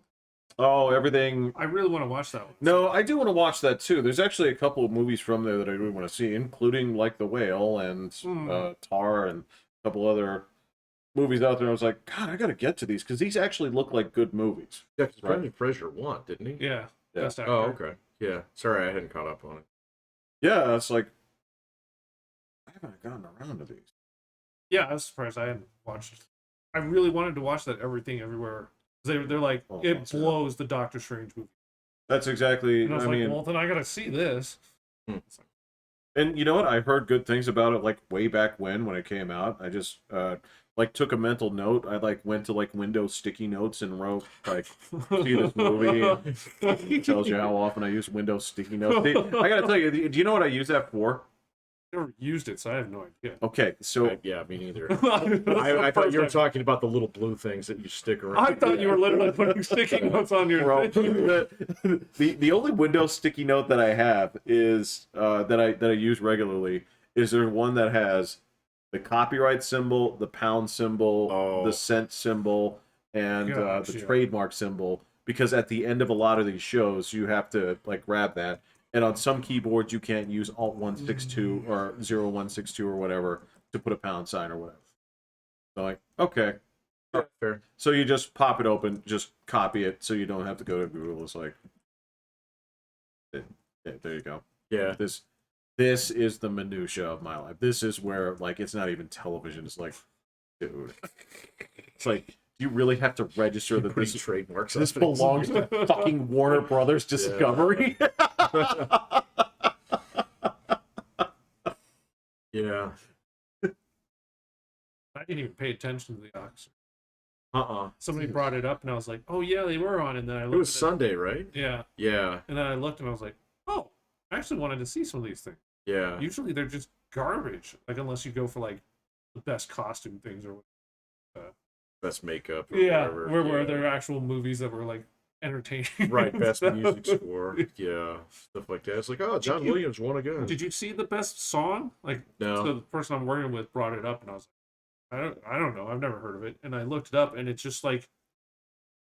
Oh, everything. I really want to watch that one. No, I do want to watch that too. There's actually a couple of movies from there that I really want to see, including like The Whale and Tar and a couple other movies out there. I was like, God, I got to get to these because these actually look like good movies. Yeah, because Brendan Fraser won, didn't he? Yeah. Best actor. Oh, okay. Yeah. Sorry, I hadn't caught up on it. Yeah, it's like I haven't gotten around to these. Yeah, I was surprised I hadn't watched. I really wanted to watch that Everything Everywhere. They're like, it blows the Doctor Strange movie. That's exactly. And I was like, well, then I got to see this. And you know what? I heard good things about it like way back when it came out. I just like took a mental note. I like went to like Windows sticky notes and wrote like see this movie. It tells you how often I use Windows sticky notes. I gotta tell you, do you know what I use that for? I never used it, so I have no idea. Okay, so yeah, me neither. I thought you were talking about the little blue things that you stick around. I thought you were literally putting sticky notes on your. The only Windows sticky note that I have is that I use regularly is there one that has the copyright symbol, the pound symbol, the cent symbol, and the trademark symbol. Because at the end of a lot of these shows, you have to like grab that. And on some keyboards, you can't use Alt 162 or 0162 or whatever to put a pound sign or whatever. So like, okay. Fair. So you just pop it open, just copy it so you don't have to go to Google. It's like, there you go. Yeah. This is the minutia of my life. This is where, like, it's not even television. It's like, dude. It's like, do you really have to register that this trademarks? This belongs to fucking Warner Brothers Discovery? Yeah. I didn't even pay attention to the Oscars. Somebody Jeez. Brought it up, and I was like, "Oh yeah, they were on." And then I looked. It was Sunday, right? Yeah. Yeah. And then I looked, and I was like, "Oh, I actually wanted to see some of these things." Yeah. Usually they're just garbage, like unless you go for like the best costume things or best makeup. Or whatever. Where they're actual movies that were like entertaining. Right, best music score. Yeah, stuff like that. It's like, oh, John Williams won again. Did you see the best song? Like, no. So the person I'm working with brought it up, and I was like, I don't know, I've never heard of it. And I looked it up, and it's just like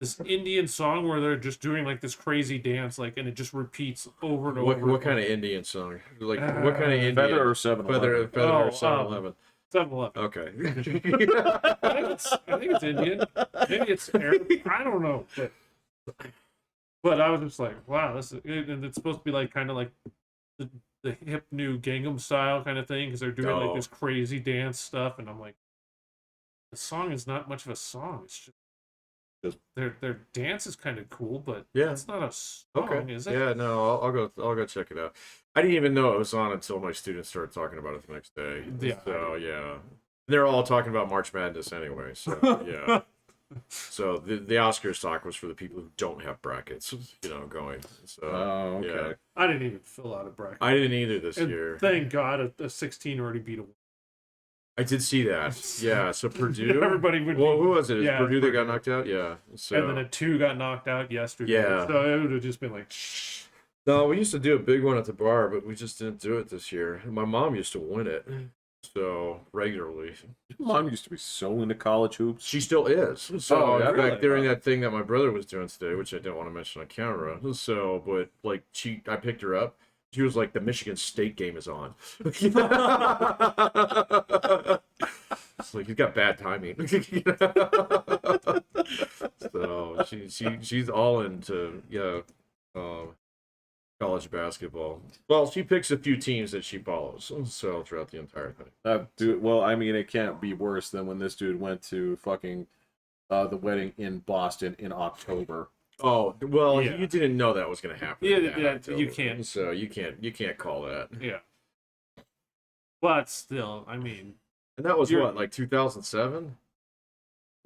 this Indian song where they're just doing like this crazy dance, like, and it just repeats over and over. What kind of Indian song? Like what kind of Indian? Feather or 7-Eleven? Feather or 7-Eleven. 7-Eleven. Okay. I think it's Indian. Maybe it's Arab. I don't know. But I was just like, wow, this is, and it's supposed to be like kind of like the hip new Gangnam Style kind of thing because they're doing like this crazy dance stuff, and I'm like, the song is not much of a song. It's just their dance is kind of cool, but it's not a song, is it? Yeah, no, I'll go check it out. I didn't even know it was on until my students started talking about it the next day. Yeah. So yeah, they're all talking about March Madness anyway. So yeah. So the Oscars talk was for the people who don't have brackets, going. So okay. yeah. I didn't even fill out a bracket. I didn't either this year. Thank God, a 16 already beat a. I did see that. Yeah. So Purdue. Everybody would. Well, who was it? Is Purdue that got Purdue. knocked out? Yeah. So. And then a 2 got knocked out yesterday. Yeah. So it would have just been like. Shh. No, we used to do a big one at the bar, but we just didn't do it this year. My mom used to win it, so regularly. Mom used to be so into college hoops. She still is. So in really? fact, during that thing that my brother was doing today, which I didn't want to mention on camera, but like I picked her up. She was like, the Michigan State game is on. It's like, you got bad timing. So she's all into college basketball. Well, she picks a few teams that she follows, so throughout the entire thing. Dude, well, I mean, it can't be worse than when this dude went to fucking the wedding in Boston in October. Oh, well, Yeah. you didn't know that was going to happen. Yeah, you can't. So you can't call that. Yeah. But still, I mean. And that was what, like 2007?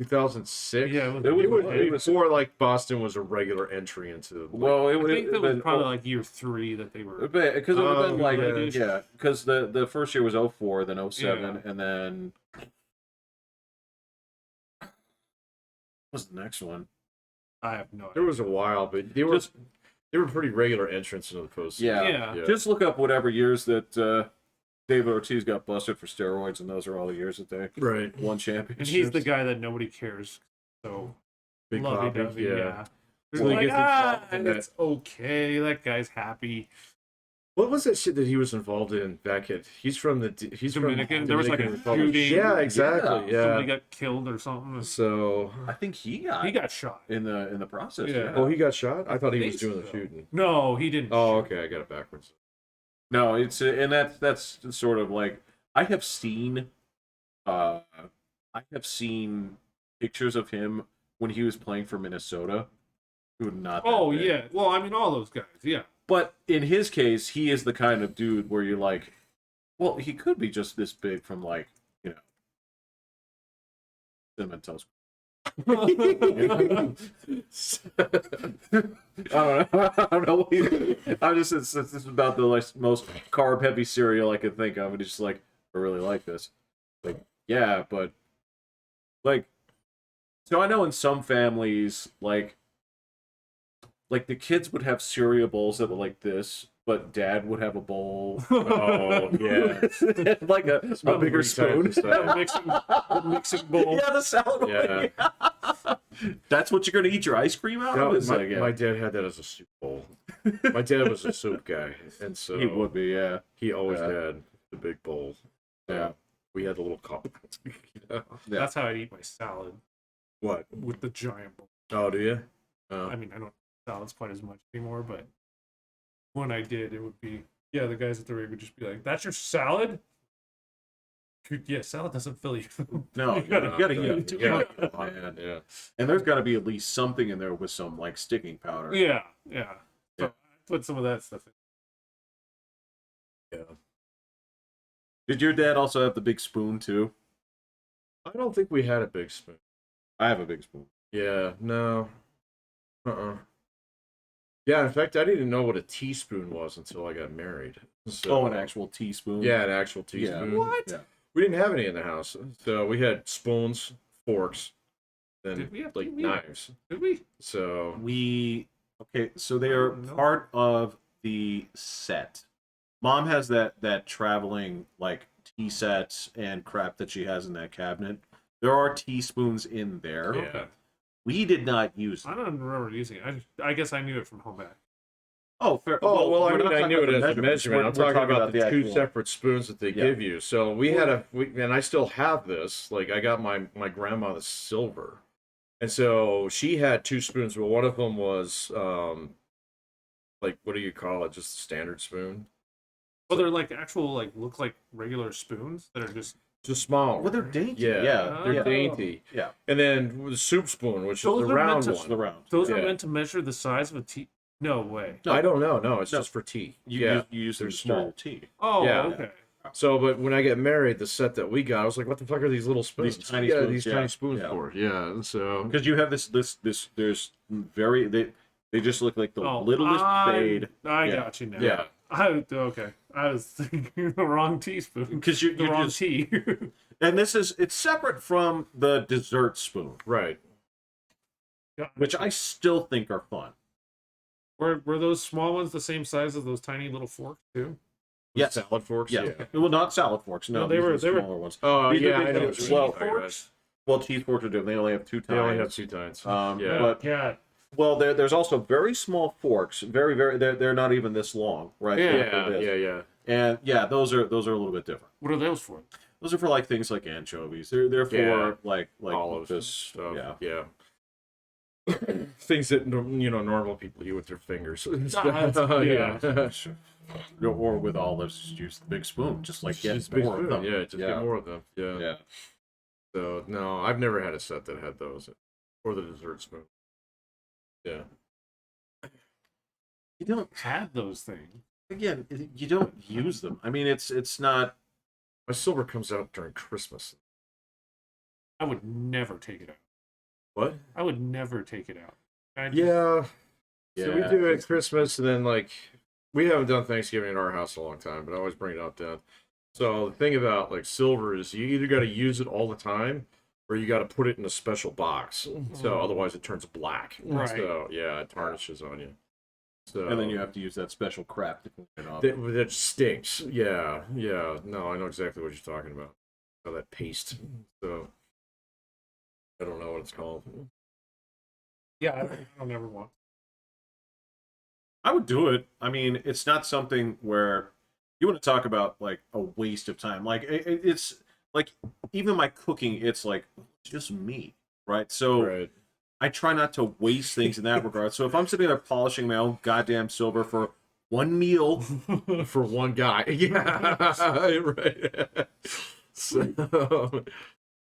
2006? Yeah, it was before like Boston was a regular entry into. Well, I think it was probably like year 3 that they were. Because it would have been like, yeah. Because the first year was 04, then 07, and then. What was the next one? I have no idea. There was a while, but they were pretty regular entrants into the postseason. Yeah. Just look up whatever years that David Ortiz got busted for steroids, and those are all the years that they won championships. And he's the guy that nobody cares. So Big lovey-dovey, yeah. So like, it's okay. That guy's happy. What was that shit that he was involved in back at? He's Dominican. There was like a Republic. shooting. Yeah, exactly. Yeah. Somebody got killed or something. So I think he got shot in the process. Yeah. Oh, he got shot? I thought he was doing the shooting. No, he didn't. Oh, okay, I got it backwards. No, it's and that's sort of like I have seen pictures of him when he was playing for Minnesota. Who not? Oh yeah. Well, I mean all those guys. Yeah. But in his case, he is the kind of dude where you're like, well, he could be just this big from like, Cinnamon Toast. I don't know. I'm just this is about the most carb heavy cereal I could think of, and it's just like I really like this. Like, yeah, but like, so I know in some families, like the kids would have cereal bowls that were like this, but dad would have a bowl. Oh, yeah. Like a bigger spoon. A mixing bowl. Yeah, the salad bowl. Yeah. That's what you're going to eat your ice cream out of? My dad had that as a soup bowl. My dad was a soup guy, and so he would be, yeah. He always had the big bowl. Yeah. We had the little cup. That's how I eat my salad. What? With the giant bowl. Oh, do you? Oh. I mean, I don't salads quite as much anymore, but when I did, it would be the guys at the rig would just be like, "That's your salad." Yeah, salad doesn't fill you. No, you gotta eat it. Yeah. And there's got to be at least something in there with some like sticking powder. Yeah. So I put some of that stuff in. Yeah. Did your dad also have the big spoon too? I don't think we had a big spoon. I have a big spoon. Yeah. No. Yeah, in fact, I didn't know what a teaspoon was until I got married. So, an actual teaspoon? Yeah, an actual teaspoon. Yeah. What? Yeah. We didn't have any in the house. So we had spoons, forks, and knives. Did we? So so they are part of the set. Mom has that traveling like tea sets and crap that she has in that cabinet. There are teaspoons in there. Yeah. We did not use I it. don't remember using it. I guess I knew it from home ec. Oh, fair. Oh, well, I we're mean, not I talking knew about it the as a measurements. measurement. I'm We're talking about the two actual- separate spoons that they give you. So we had and I still have this. Like, I got my grandmother's silver. And so she had two spoons, but one of them was, like, what do you call it? Just a standard spoon? Well, they're like actual, like, look like regular spoons that are just small. Well, they're dainty. Yeah, Yeah. they're Oh. dainty. Yeah. And then the soup spoon, which Those is the are meant round to- one. The round. those are Yeah. meant to measure the size of a tea. No way. No. I don't know. No, it's No. just for tea. You use they're them to stir small. your tea. Oh, Yeah. okay. So, but when I get married, the set that we got, I was like, "What the fuck are these little spoons? These tiny spoons, these yeah. tiny spoons Yeah. for?" Yeah. And so, Because you have this. There's very. They just look like the littlest fade. I Yeah. got you now. yeah, Okay. I was thinking the wrong teaspoon. Because you The wrong just, tea. and it's separate from the dessert spoon, right. which I still think are fun. Were those small ones the same size as those tiny little forks too? Yes. Salad forks. Yeah. Well, not salad forks. No, No, they these are were- smaller ones. Oh, These are yeah. I big know. ones. what Well, you're talking about. forks. Well, cheese forks are different. They only have two tines. They only have 2 tines. Yeah. But Yeah. there's also very small forks. Very. They're not even this long, right? Yeah. They're this. yeah. And yeah, those are a little bit different. What are those for? Those are for like things like anchovies. They're for Yeah. like Olives this stuff. Yeah. Yeah. Things that normal people eat with their fingers. yeah. Or with olives, just use the big spoon. Just like get Just big more of spoon. them. Yeah, just get more of them. Yeah. Yeah. So no, I've never had a set that had those, or the dessert spoon. Yeah. You don't Had those things. again. You don't use them. I mean, it's not. My silver comes out during Christmas. I would never take it out. What? I would never take it out. Yeah. So we Yeah. do it at Christmas, and then like we haven't done Thanksgiving in our house in a long time, but I always bring it out then. So the thing about like silver is you either got to use it all the time, or you got to put it in a special box. So otherwise it turns black. Right. So yeah, it tarnishes on you. So And then you have to use that special crap to clean it off. that stinks. Yeah. No, I know exactly what you're talking about. Oh, that paste. So I don't know what it's called. Yeah, I don't ever want. I would do it. I mean, it's not something where you want to talk about like a waste of time. Like it's like even my cooking, it's like just me, right? So Right. I try not to waste things in that regard. So if I'm sitting there polishing my own goddamn silver for one meal, For one guy. Yeah. Right. So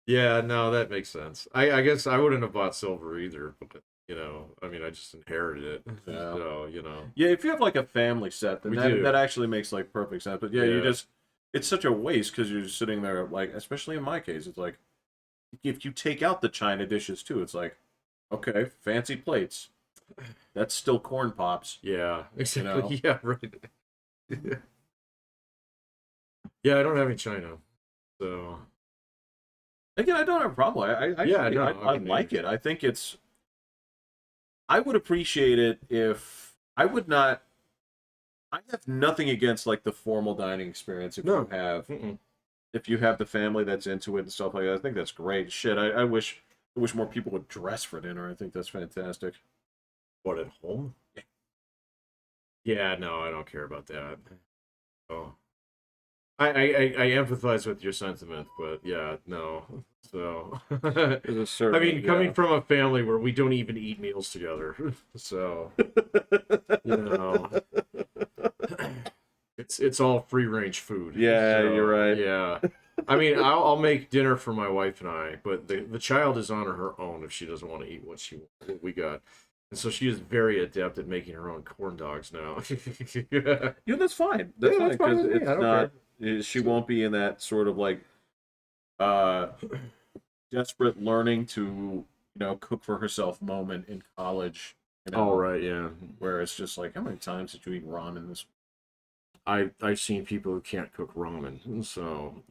yeah, no, that makes sense. I guess I wouldn't have bought silver either, but I mean I just inherited it. Yeah. So, yeah, if you have like a family set, then We that, do. that actually makes like perfect sense. But yeah, you Yeah. just it's such a waste because you're just sitting there like, especially in my case, it's like if you take out the china dishes too, it's like okay, fancy plates. That's still corn pops. yeah, exactly. know? Yeah, right. Yeah, I don't have any china. So Again, I don't have a problem. I Yeah, no, I I mean, like it. I think it's. I would appreciate it if I would not. I have nothing against like the formal dining experience. If No. you have, mm-mm. if you have the family that's into it and stuff like that, I think that's great. Shit, I wish more people would dress for dinner. I think that's fantastic. What, at home? Yeah, no, I don't care about that. Oh. I empathize with your sentiment, but yeah, no. So I mean, coming from a family where we don't even eat meals together, so it's all free range food. Yeah, So, you're right. Yeah, I mean, I'll make dinner for my wife and I, but the child is on her own if she doesn't want to eat what we got. And so she is very adept at making her own corn dogs now. Yeah, that's fine. That's Yeah, fine that's fine because with me. it's I don't not. She won't be in that sort of like desperate learning to cook for herself moment in college. Oh right, yeah. Where it's just like, how many times did you eat ramen this? I've seen people who can't cook ramen, so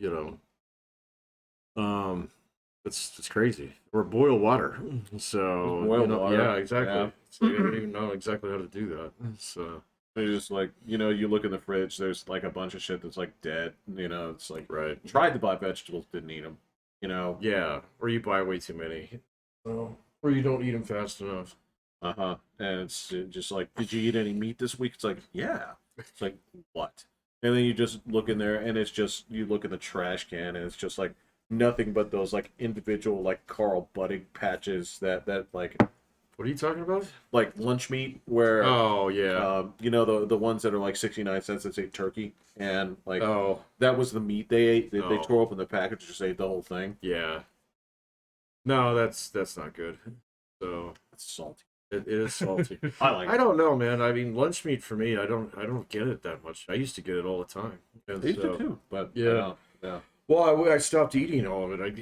it's crazy. Or boil water, so Boil water. yeah, exactly. Yeah. So you don't even know exactly how to do that. So It's just like you look in the fridge, there's like a bunch of shit that's like dead. It's like right, tried to buy vegetables, didn't eat them. yeah, or you buy way too many. So Or you don't eat them fast enough. And it's just like, did you eat any meat this week? It's like, yeah. It's like, what? And then you just look in there, and it's just, you look in the trash can, and it's just like nothing but those like individual like Carl Budding patches that like. What are you talking about? Like lunch meat, where oh yeah, you know the ones that are like 69 cents that say turkey, and like oh that was the meat they ate. They tore open the package and just ate the whole thing. Yeah. No, that's not good. So it's salty. It is salty. I don't know, man. I mean, lunch meat for me, I don't get it that much. I used to get it all the time. And I used to too, but yeah. Yeah. Well, I stopped eating all of it. I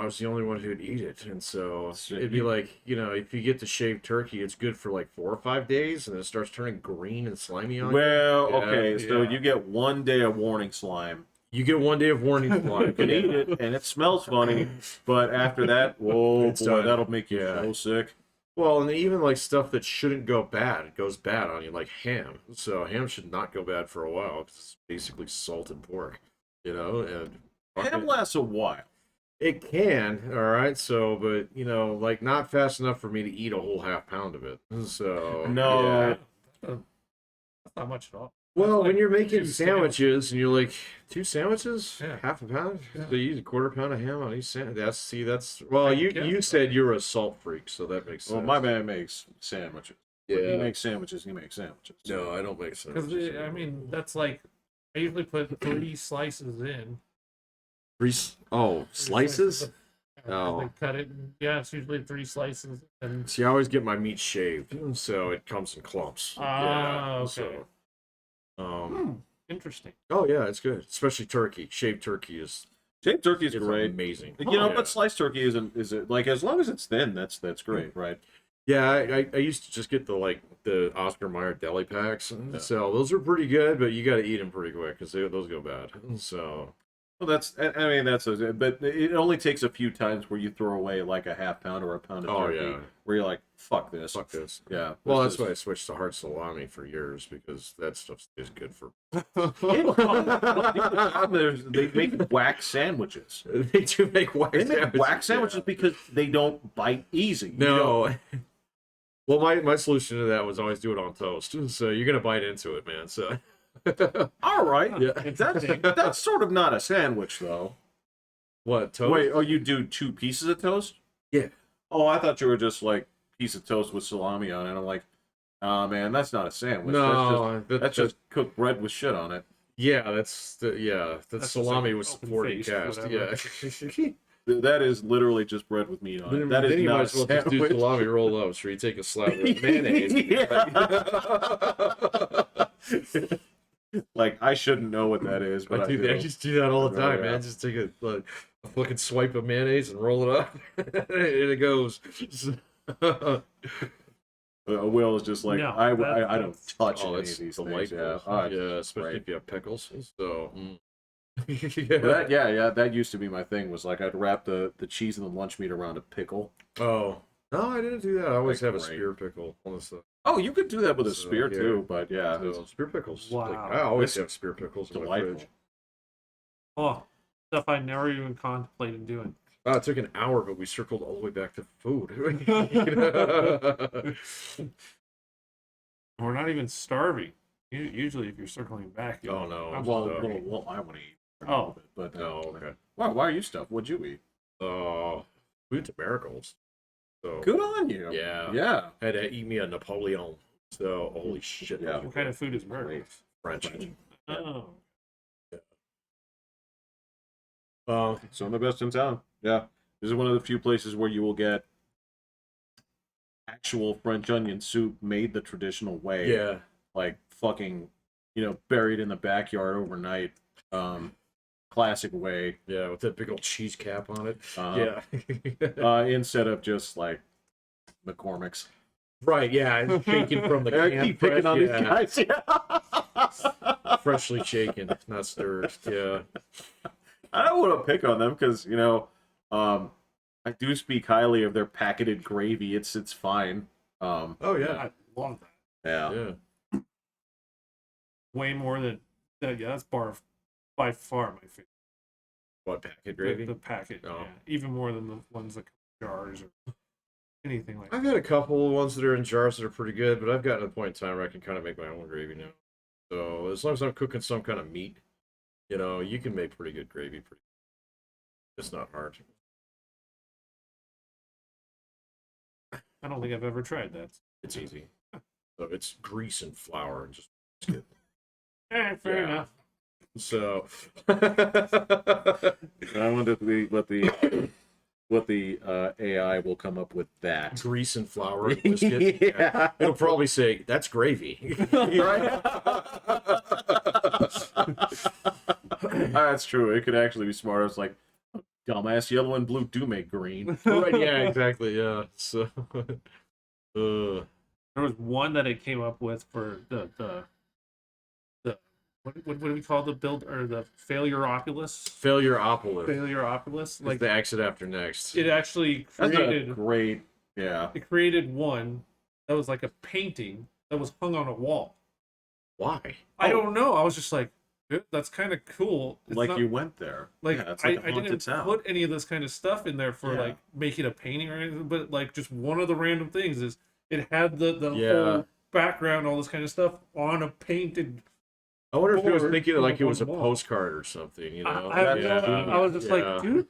was the only one who'd eat it, and so it'd be like, if you get the shaved turkey, it's good for like 4 or 5 days, and then it starts turning green and slimy on you. Well, okay, so you get 1 day of warning slime. You get 1 day of warning slime. You can eat it, and it smells funny, but after that, whoa, boy, that'll make you so sick. Well, and even like stuff that shouldn't go bad, it goes bad on you, like ham. So ham should not go bad for a while because it's basically salted pork, and ham lasts a while. It can, all right. So, but like not fast enough for me to eat a whole half pound of it. So no, that's not much at all. Well, when you're making sandwiches and you're like 2 sandwiches, yeah. half a pound, so you use a quarter pound of ham on each sandwich. That's well, you said you're a salt freak, so that makes sense. Well, my man makes sandwiches. Yeah, when he makes sandwiches. He makes sandwiches. No, I don't make sandwiches. Because I mean, that's like I usually put 3 slices in. 3 slices? Oh. They cut it. Yeah, it's usually 3 slices. And see, I always get my meat shaved, so it comes in clumps. Okay. So, interesting. Oh yeah, it's good, especially turkey. Shaved turkey is great. Amazing. But sliced turkey is it like as long as it's thin, that's great, right? Yeah, I used to just get the Oscar Mayer deli packs, so those are pretty good, but you got to eat them pretty quick because those go bad. So. Well, that's but it only takes a few times where you throw away like a half pound or a pound of turkey, where you're like, fuck this. Yeah. Well, that's why I switched to hard salami for years, because that stuff is good for. They make wax sandwiches. They do make wax sandwiches because they don't bite easy. No. Well, my solution to that was always do it on toast. So you're gonna bite into it, man. So. All right. Yeah. That's sort of not a sandwich, though. What, toast? Wait, you do 2 pieces of toast? Yeah. Oh, I thought you were just like piece of toast with salami on it. I'm like, oh man, that's not a sandwich. No, that's just cooked bread with shit on it. Yeah, that's salami with supporting cast. Yeah. That is literally just bread with meat on it. That is not a sandwich. Just do salami roll up, so you take a slab of mayonnaise. Like, I shouldn't know what that is, but I just do that all the time, man. Just take a fucking swipe of mayonnaise and roll it up, and it goes. Will is just like, no, I don't touch any of these things. Yeah, especially if you have pickles. So. That used to be my thing. Was like I'd wrap the cheese and the lunch meat around a pickle. Oh no, I didn't do that. I always have a spear pickle on the stuff. Oh, you could do that with a spear too, but so, spear pickles. Wow, I always have spear pickles in my fridge. Oh, stuff I never even contemplated doing. It took an hour, but we circled all the way back to food. We're not even starving. Usually, if you're circling back, oh no. Well, I want to eat. Oh, but no. Okay. Why are you stuffed? What'd you eat? We went to Marigolds. So good on you. Yeah. Had to eat me a Napoleon. So holy shit. Yeah. What kind of food is Marigolds? French. Oh. Yeah. Some of the best in town. Yeah. This is one of the few places where you will get actual French onion soup made the traditional way. Yeah. Like fucking, buried in the backyard overnight. Classic way. Yeah, with that big old cheese cap on it. Instead of just like McCormick's. Right, yeah, shaken from the can. I keep picking on these guys. Yeah. Freshly shaken, not stirred. Yeah. I don't want to pick on them because, I do speak highly of their packeted gravy. It's fine. Oh yeah. I love that. Yeah. Way more than that's by far my favorite. What, packet gravy? The packet, oh. yeah. Even more than the ones that come in jars. anything like I've had a couple of ones that are in jars that are pretty good, but I've gotten to the point in time where I can kind of make my own gravy now. So as long as I'm cooking some kind of meat, you can make pretty good gravy. It's not hard. I don't think I've ever tried that. It's easy. So it's grease and flour and just good. Fair enough. So I wonder what the AI will come up with that. Grease and flour and biscuit. Yeah. It'll probably say that's gravy. That's true. It could actually be smart. It's like, dumbass, yellow and blue do make green. Right? Yeah, exactly. Yeah. So there was one that it came up with for the what do we call the build or the Failureopolis? Failureopolis. Like the exit after next. It actually created great. Yeah. It created one that was like a painting that was hung on a wall. Why? I don't know. I was just like, that's kind of cool. It's like you went there. Like, yeah, it's I like didn't put any of this kind of stuff in there for like making a painting or anything, but like just one of the random things is it had the whole background, all this kind of stuff on a painted. I wonder if he was thinking like it was a postcard or something, I was just like, dude,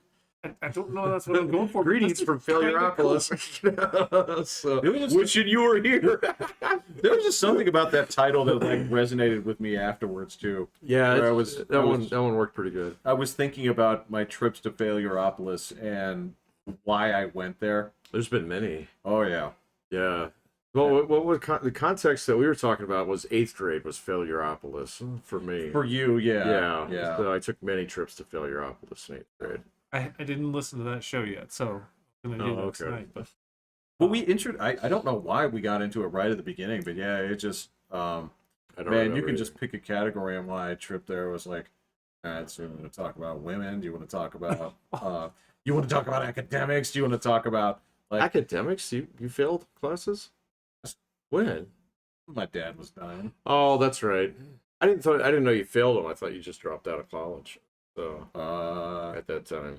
I don't know that's what I'm going for. Greetings from Failureopolis. So, wishing you were here. There was just something about that title that like resonated with me afterwards too. Yeah, that one worked pretty good. I was thinking about my trips to Failureopolis and why I went there. There's been many. Oh yeah, yeah. Well, what was the context that we were talking about was 8th grade was Failureopolis for me. For you, yeah. So I took many trips to Failureopolis in 8th grade. I didn't listen to that show yet, so I'm gonna do that tonight. But well, I don't know why we got into it right at the beginning, but yeah, it just man, you can just pick a category, and why I tripped there was like, all right, so you want to talk about women? Do you want to talk about you want to talk about academics? Do you want to talk about like academics? You failed classes? When? My dad was dying. Oh, that's right. I didn't know you failed them. I thought you just dropped out of college. So at that time,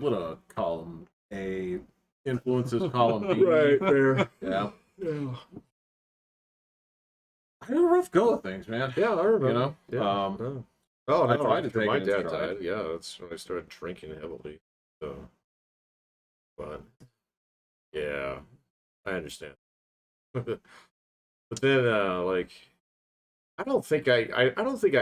what column A influences column B. Right there. Yeah. I had a rough go of things, man. Yeah, I remember. I tried to take my it in dad stride. died. Yeah, that's when I started drinking heavily. So, but yeah, I understand. But then, like, I don't think I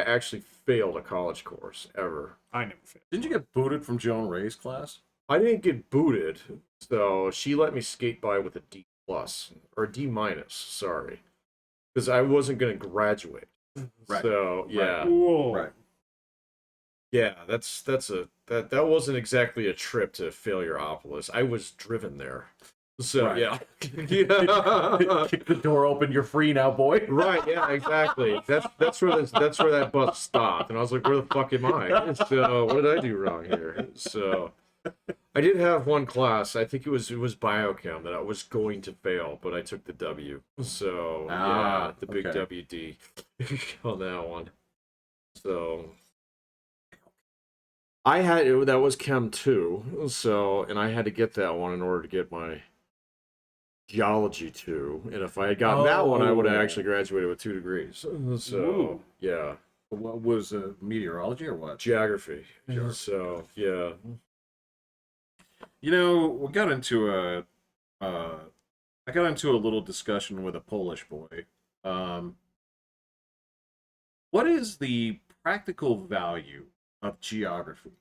actually failed a college course ever. I never failed. Didn't you get booted from Joan Ray's class? I didn't get booted, so she let me skate by with a D plus or a D minus. Sorry, because I wasn't going to graduate. Right. So yeah. Right. Whoa. Right. Yeah, that wasn't exactly a trip to Failureopolis. I was driven there. So right. yeah. Kick the door open, you're free now, boy. Right, yeah, exactly. That's where that bus stopped. And I was like, where the fuck am I? So what did I do wrong here? So I did have one class, I think it was biochem that I was going to fail, but I took the W. So yeah, the big WD on that one. So that was Chem 2, so, and I had to get that one in order to get my Geology 2, and if I had gotten that one, I would have actually graduated with 2 degrees. So, yeah. What was meteorology or what? Geography. So, yeah. You know, we got into I got into a little discussion with a Polish boy. What is the practical value of geography?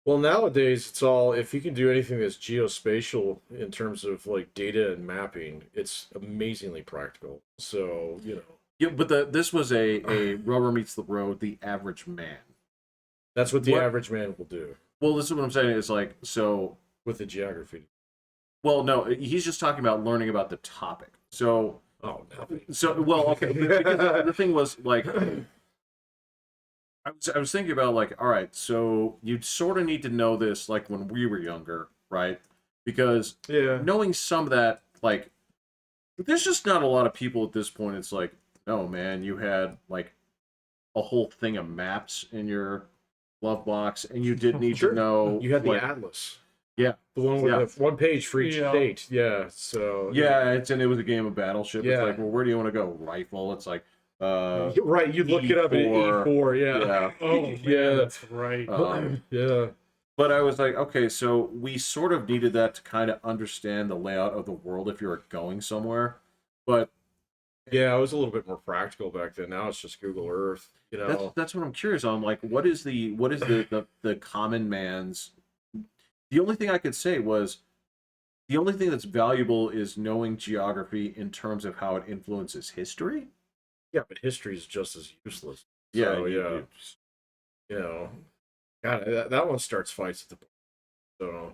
Well, nowadays it's all, if you can do anything that's geospatial in terms of like data and mapping, it's amazingly practical. So, Yeah, but this was a rubber meets the road, the average man. That's what the average man will do. Well, this is what I'm saying. It's like, so with the geography. Well, no, he's just talking about learning about the topic. So, nothing. So, well, okay. Because the thing was like, I was thinking about like, all right, so you'd sort of need to know this like when we were younger, right? Because knowing some of that, like, there's just not a lot of people at this point. It's like, no, man, you had like a whole thing of maps in your glove box, and you did need to know. You had like, the atlas. Yeah, the one with the 1 page for each state. Yeah, so it was a game of Battleship. It's like, well, where do you want to go? Rifle. It's like, right. You look it up in E4. Yeah. Oh yeah, that's right. Yeah. But I was like, okay, so we sort of needed that to kind of understand the layout of the world if you were going somewhere. But yeah, it was a little bit more practical back then. Now it's just Google Earth. You know, that's what I'm curious on. Like, what is the common man's? The only thing I could say was, the only thing that's valuable is knowing geography in terms of how it influences history. Yeah, but history is just as useless. Yeah, so, you know, God, that one starts fights at the. So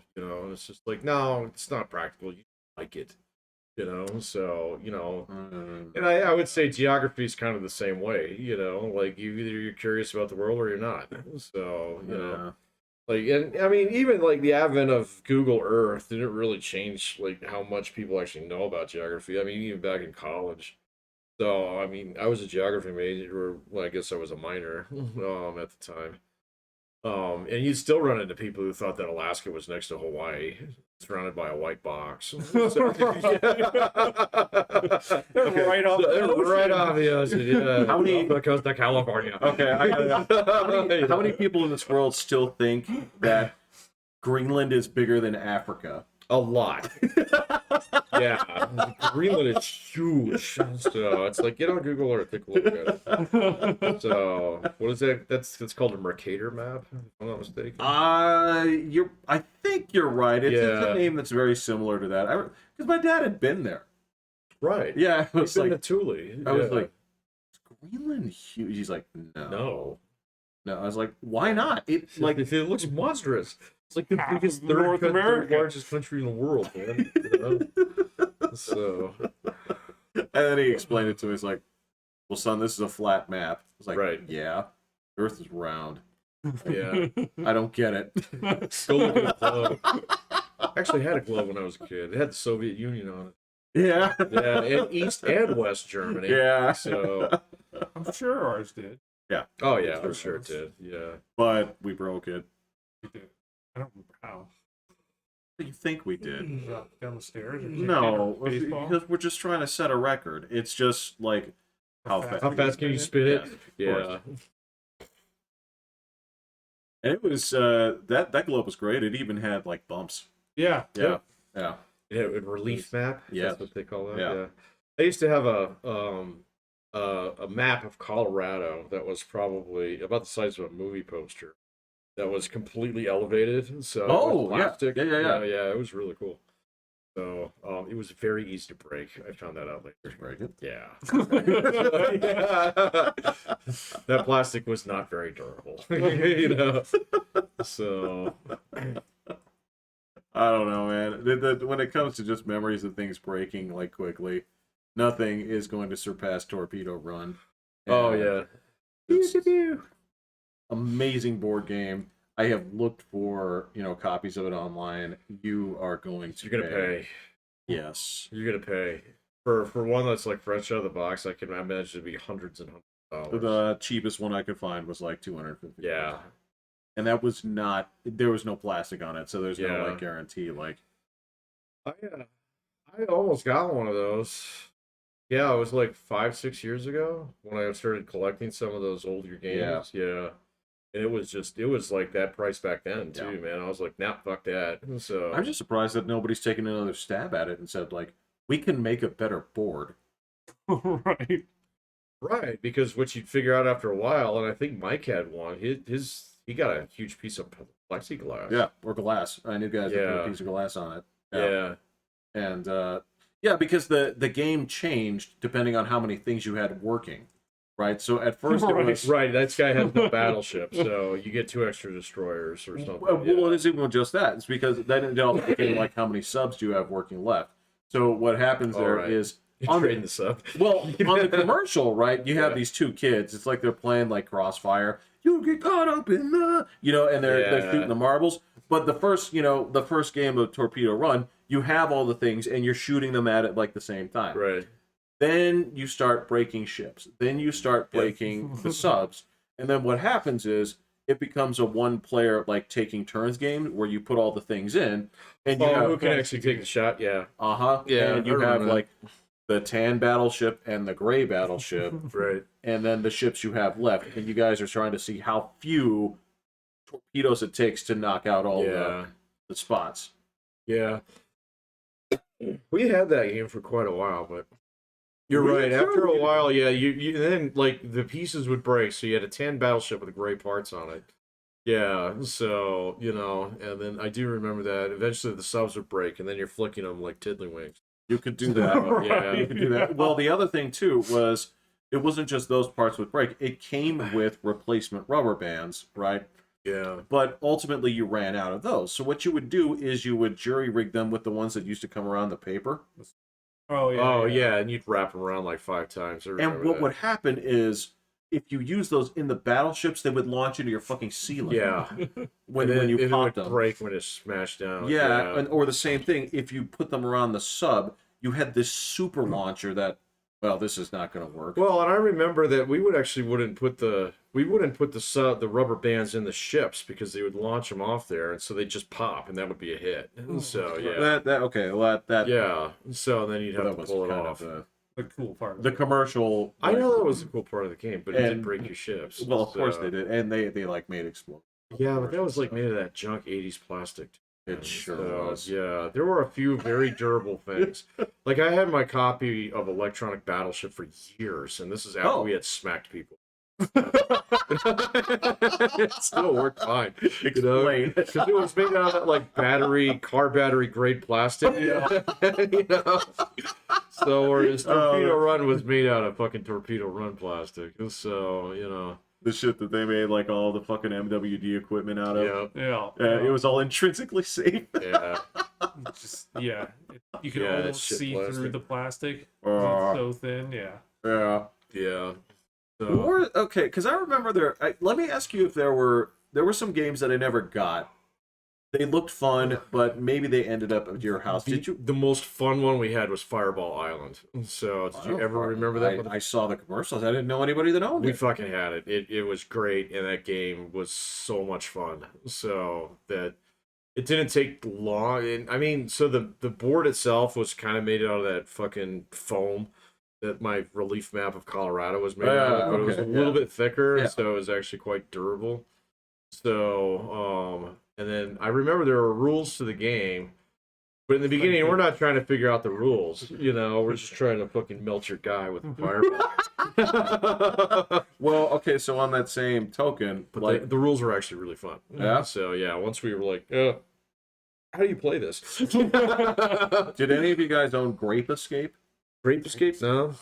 it's just like, no, it's not practical. You like it. So and I would say geography is kind of the same way. Like you're curious about the world or you're not. So like, and I mean, even like the advent of Google Earth didn't really change like how much people actually know about geography. I mean, even back in college. So I mean, I was a geography major, or well, I guess I was a minor at the time. And you'd still run into people who thought that Alaska was next to Hawaii, surrounded by a white box. Right off the ocean. Yeah. How many the coast of California? Okay, how many people in this world still think that Greenland is bigger than Africa? A lot. Yeah, Greenland is huge. So it's like, get on Google Earth, take a look at it. So what is that? That's called a Mercator map, if I'm not mistaken. I think you're right. It's a name that's very similar to that. Because my dad had been there. Right. Yeah, I was like to Thule. I was like, is Greenland huge? He's like, no. I was like, why not? It looks monstrous. It's like the biggest third largest country in the world, man. So, and then he explained it to me. He's like, "Well, son, this is a flat map." I was like, right. Yeah, Earth is round. Yeah, I don't get it. Go look at a globe. I actually had a globe when I was a kid. It had the Soviet Union on it. Yeah, and East and West Germany. Yeah, so I'm sure ours did. Yeah. Oh yeah, I'm sure it did. Yeah, but we broke it. We did. I don't remember how. You think we did? Down the stairs? No, because we're just trying to set a record. It's just like how fast can you spin it? Yeah. And it was that globe was great. It even had like bumps. Yeah. Yeah. It had a relief map. Yeah, that's what they call that. Yeah. I used to have a map of Colorado that was probably about the size of a movie poster. That was completely elevated. So plastic. Yeah. Yeah, it was really cool. So it was very easy to break. I found that out later. Break it? Yeah. That plastic was not very durable. So I don't know, man. When it comes to just memories of things breaking like quickly, nothing is going to surpass Torpedo Run. And yeah. Amazing board game. I have looked for copies of it online. You are going to. You're gonna pay. Yes, you're gonna pay for one that's like fresh out of the box. I can imagine it'd be hundreds and hundreds of dollars. The cheapest one I could find was like $250. Yeah, and that was not. There was no plastic on it, so there's no like guarantee. Like, I almost got one of those. Yeah, it was like 5-6 years ago when I started collecting some of those older games. Yeah. And it was like that price back then too, man. I was like, nah, fuck that. So I'm just surprised that nobody's taken another stab at it and said, like, we can make a better board. Right, because what you'd figure out after a while, and I think Mike had one. He got a huge piece of plexiglass. Yeah, or glass. I knew guys that put a piece of glass on it. Yeah. And because the game changed depending on how many things you had working. Right, so at first it was that guy has no battleship, so you get 2 extra destroyers or something. Well, it isn't even just that. It's because then it also became like how many subs do you have working left. So what happens is trading the sub. Well, on the commercial, right, you have these 2 kids. It's like they're playing like Crossfire. You get caught up in the, and they're shooting the marbles. But the first game of Torpedo Run, you have all the things and you're shooting them at it like the same time. Right. Then you start breaking ships. Then you start breaking the subs. And then what happens is it becomes a one-player like taking turns game where you put all the things in, and you have who can actually take the shot? Yeah. Yeah, and you have that. like the tan battleship and the gray battleship, right, and then the ships you have left, and you guys are trying to see how few torpedoes it takes to knock out all the spots. Yeah. We had that game for quite a while, but you're right. After a while, you then like the pieces would break, so you had a tan battleship with gray parts on it. Yeah, so and then I do remember that eventually the subs would break, and then you're flicking them like tiddlywinks. You could do that. Right. Yeah, you could do that. Well, the other thing too was it wasn't just those parts would break. It came with replacement rubber bands, right? Yeah. But ultimately, you ran out of those. So what you would do is you would jury rig them with the ones that used to come around the paper. Oh yeah. Oh yeah, and you'd wrap them around like 5 times. And what would happen is, if you use those in the battleships, they would launch into your fucking ceiling. Yeah. when you popped them, break when it's smashed down. Yeah, or the same thing. If you put them around the sub, you had this super launcher that. Well, this is not going to work. Well, and I remember that we wouldn't put the rubber bands in the ships because they would launch them off there, and so they'd just pop, and that would be a hit. So yeah, that yeah. So then you'd have to pull it off. The cool part. The commercial. I know that was a cool part of the game, but it did break your ships. Well, of course they did, and they like made explode. Yeah, but that was like made of that junk '80s plastic. It sure was. Yeah, there were a few very durable things. Like I had my copy of Electronic Battleship for years, and this is after we had smacked people. It still worked fine. Explain. Because it was made out of that like car battery grade plastic. So whereas Torpedo Run was made out of fucking Torpedo Run plastic. So, the shit that they made like all the fucking MWD equipment out of. Yeah. It was all intrinsically safe. Yeah. You can almost see through the plastic. It's so thin. Yeah. Yeah. Okay, because I remember let me ask you if there were some games that I never got. They looked fun, but maybe they ended up at your house. The most fun one we had was Fireball Island. So did you ever remember that? I saw the commercials. I didn't know anybody that owned it. We fucking had it. It was great, and that game was so much fun. So that it didn't take long. And I mean, so the board itself was kind of made out of that fucking foam that my relief map of Colorado was made out of, but it was a little bit thicker, so it was actually quite durable. So, and then I remember there were rules to the game, but in the beginning, we're not trying to figure out the rules. We're just trying to fucking melt your guy with a fireball. Well, okay, so on that same token, but the rules were actually really fun. Yeah. So yeah, once we were like, how do you play this? Did any of you guys own Grape Escape? Grape Escape? No.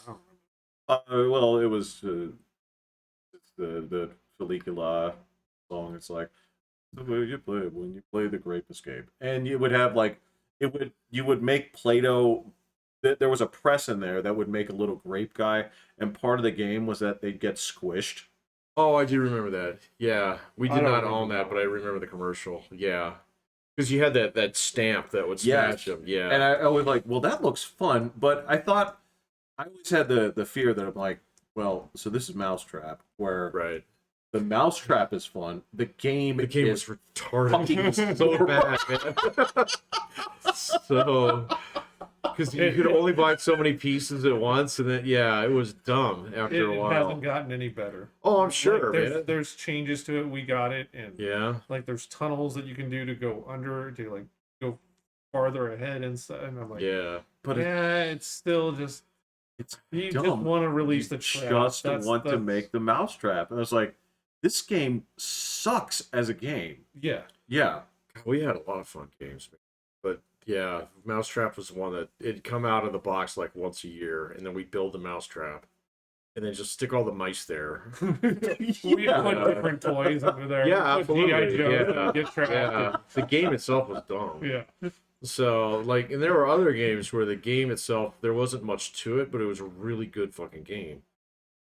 Well, it was the Felicula song. It's like the way you play when you play the Grape Escape, and you would have like you would make Play-Doh. There was a press in there that would make a little grape guy, and part of the game was that they'd get squished. Oh, I do remember that. Yeah, we did not own that, but I remember the commercial. Yeah. Because you had that stamp that would smash them. Yeah. And I was like, well, that looks fun. But I always had the fear that I'm like, well, so this is Mousetrap, where the Mousetrap is fun. The game was retarded. So bad, man. So, because you could only buy so many pieces at once, and then it was dumb after a while. It hasn't gotten any better. Oh, I'm sure. There's changes to it. We got it, and like there's tunnels that you can do to go under to like go farther ahead and stuff. And I'm like, but it's still just you dumb. just want to release the trap. Want to make the Mousetrap, and I was like, this game sucks as a game. Yeah. We had a lot of fun games, man. But yeah, Mousetrap was the one that it'd come out of the box like once a year, and then we'd build the Mousetrap, and then just stick all the mice there. We put different toys under there. Yeah, absolutely. Yeah. The game itself was dumb. Yeah. So and there were other games where the game itself there wasn't much to it, but it was a really good fucking game.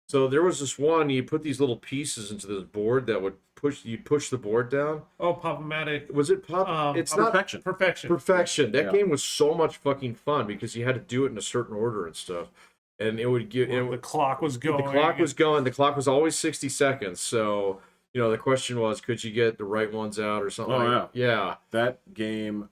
So there was this one, you put these little pieces into this board that would push the board down. Oh, Pop-O-Matic. Was it Pop? It's not Perfection. That game was so much fucking fun because you had to do it in a certain order and stuff. And it would give the clock was going. The clock was going. The clock was always 60 seconds. So you know, the question was, could you get the right ones out or something? Yeah. That game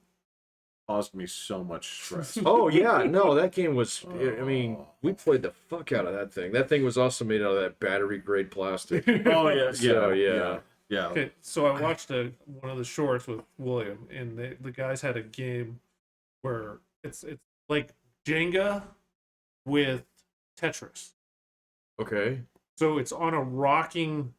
caused me so much stress. Oh yeah, no, that game was. I mean, we played the fuck out of that thing. That thing was also made out of that battery grade plastic. Oh yeah, So, yeah. Okay, so I watched one of the shorts with William, and the guys had a game where it's like Jenga with Tetris. Okay. So it's on a rocking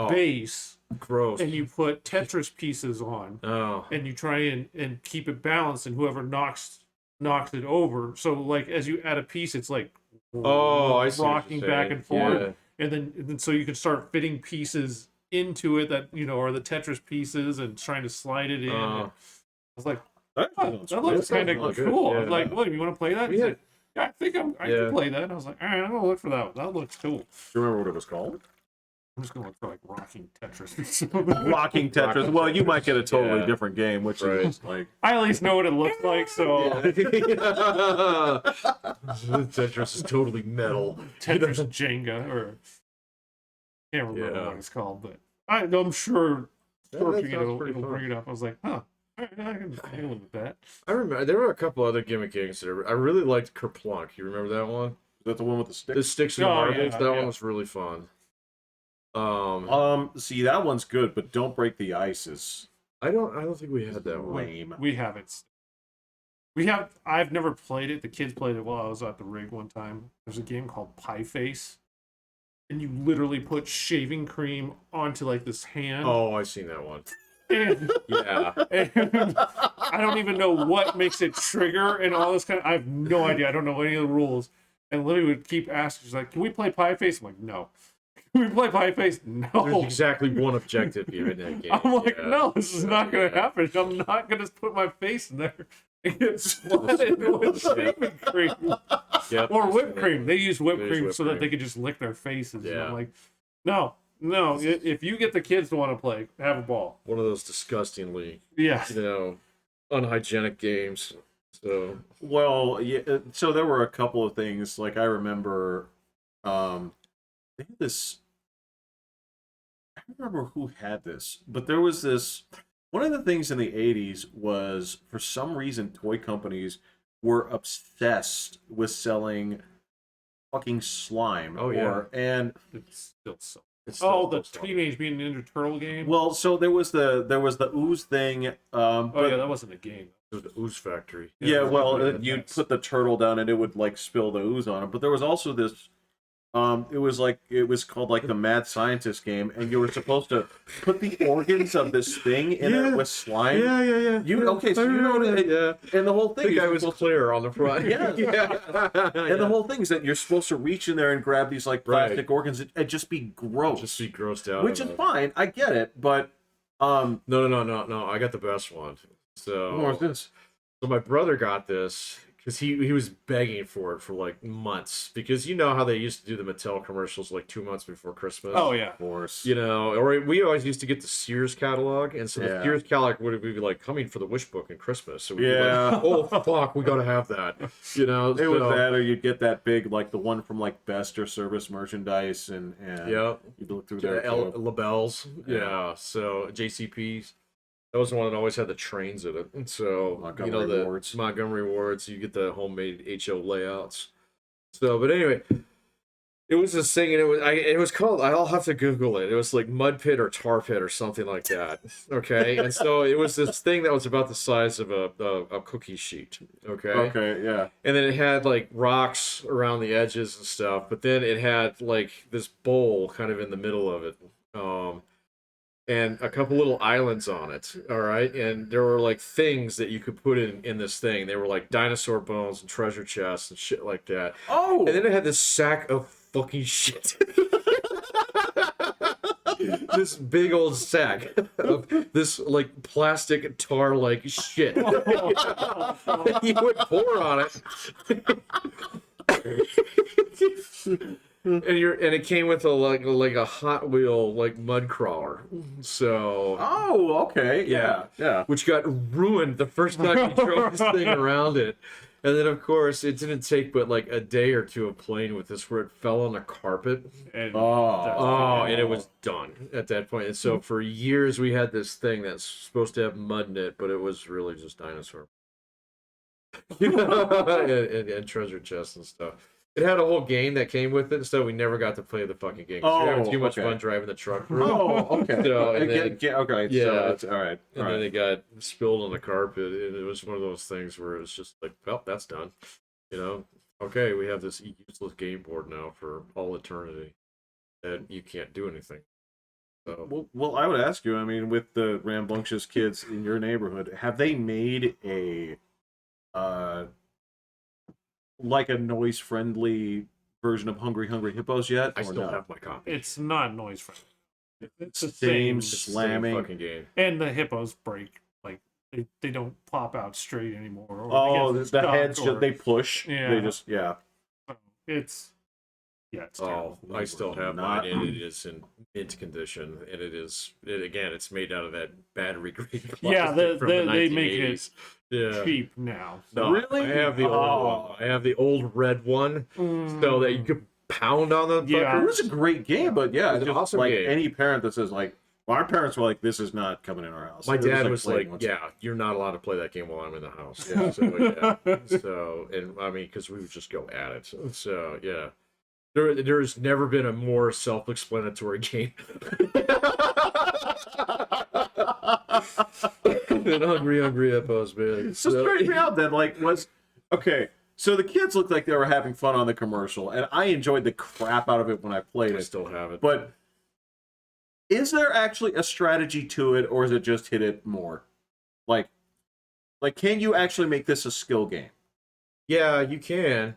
base. Gross. And you put Tetris pieces on. Oh. And you try and keep it balanced, and whoever knocks it over. So like as you add a piece, it's like I see rocking back and forth. Yeah. And then so you can start fitting pieces into it that, you know, are the Tetris pieces and trying to slide it in. I was like, that looks kind of cool. Yeah. I was like, William, you want to play that? He's like, yeah, I think I can play that. And I was like, all right, I'm gonna look for that. That looks cool. Do you remember what it was called? I'm just gonna look for like rocking Tetris. Rocking Tetris. Well, you might get a totally different game, which is like I at least know what it looks like. So Tetris is totally metal. Tetris Jenga, or can't remember what it's called, but I'm sure it'll bring it up. I was like, huh. I can live with that. I remember there were a couple other gimmick games that I really liked. Kerplunk. You remember that one? Is that the one with the sticks? The sticks and marbles. That one was really fun. See, that one's good, but don't break the ices. I don't think we had that one. Lame. We haven't. I've never played it. The kids played it while I was at the rig one time. There's a game called Pie Face, and you literally put shaving cream onto like this hand. Oh, I've seen that one. And, and I don't even know what makes it trigger and all this kind of. I have no idea. I don't know any of the rules. And Lily would keep asking, she's like, "Can we play Pie Face?" I'm like, "No." Can we play Pie Face? No. There's exactly one objective behind that game. I'm like, no, this is not going to happen. I'm not going to put my face in there and get splatted with shaving cream. Or whipped cream. They use whipped cream so that they could just lick their faces. Yeah. And I'm like, no. If you get the kids to want to play, have a ball. One of those disgustingly, unhygienic games. So, well, yeah. So there were a couple of things. Like I remember, they had this. I don't remember who had this, but there was this. One of the things in the 80s was, for some reason, toy companies were obsessed with selling fucking slime. Oh yeah, and it's still so. The Teenage Mutant Ninja Turtle game. Well, so there was the ooze thing. That wasn't a game. It was the Ooze Factory. Yeah, well, you'd put the turtle down and it would like spill the ooze on it. But there was also this. It was called like the Mad Scientist game, and you were supposed to put the organs of this thing in it with slime. Yeah. So you know what it is. Yeah. And the whole thing. The guy was clear on the front. Yeah. And the whole thing is that you're supposed to reach in there and grab these like plastic organs and just be gross. Just be grossed out. Which is fine. I get it, but No. I got the best one. So what was this? So my brother got this because he was begging for it for like months, because you know how they used to do the Mattel commercials like 2 months before Christmas. Oh yeah, of course. You know, or we always used to get the Sears catalog, and so the Sears catalog would be like coming for the Wish Book in Christmas. So we'd be like, oh fuck, we gotta have that. You know, it was that, or you'd get that big like the one from like Best or Service Merchandise, and you'd look through there. Labels, so JCPs. That was the one that always had the trains in it. And so, Montgomery Wards, you get the homemade HO layouts. So, but anyway, it was this thing, and it was called, I'll have to Google it. It was like Mud Pit or Tar Pit or something like that. Okay. And so it was this thing that was about the size of a cookie sheet. Okay. Okay. Yeah. And then it had like rocks around the edges and stuff, but then it had like this bowl kind of in the middle of it. And a couple little islands on it, all right? And there were, like, things that you could put in this thing. They were, like, dinosaur bones and treasure chests and shit like that. Oh! And then it had this sack of fucking shit. This big old sack of this, like, plastic tar-like shit. You would pour on it. And it came with a Hot Wheel like mud crawler. So okay, yeah. Which got ruined the first time you drove this thing around it. And then, of course, it didn't take but like a day or two of playing with this where it fell on the carpet. And And it was done at that point. And so for years we had this thing that's supposed to have mud in it, but it was really just dinosaur. and treasure chests and stuff. It had a whole game that came with it, so we never got to play the fucking game. We were having too much fun driving the truck through. Okay. So, okay. Yeah. So it's, all right. And then it got spilled on the carpet, and it was one of those things where it was just like, well, that's done. Okay, we have this useless game board now for all eternity, and you can't do anything. So. Well, I would ask you, I mean, with the rambunctious kids in your neighborhood, have they made a like a noise-friendly version of Hungry-Hungry Hippos yet? I still have my copy. It's not noise friendly. It's the same same slamming fucking game. And the hippos break. Like they don't pop out straight anymore. Or the heads they push. Yeah. They just It's terrible. I still have mine, and it is in mint condition, and it's made out of that battery grade plastic from the 1980s. They make it cheap now. No, really? I have the old one. I have the old red one, so that you could pound on the. Yeah, it was a great game, but yeah, it's an awesome like game. any parent that says like, well, our parents were like, this is not coming in our house. My dad was like, you're not alled to play that game while I'm in the house. Yeah, so and I mean, because we would just go at it. So yeah. There's never been a more self-explanatory game than Hungry-Hungry Hippos, man. So straighten me out then, so the kids looked like they were having fun on the commercial, and I enjoyed the crap out of it when I played it. I still have it. But is there actually a strategy to it, or is it just hit it more? Like can you actually make this a skill game? Yeah, you can.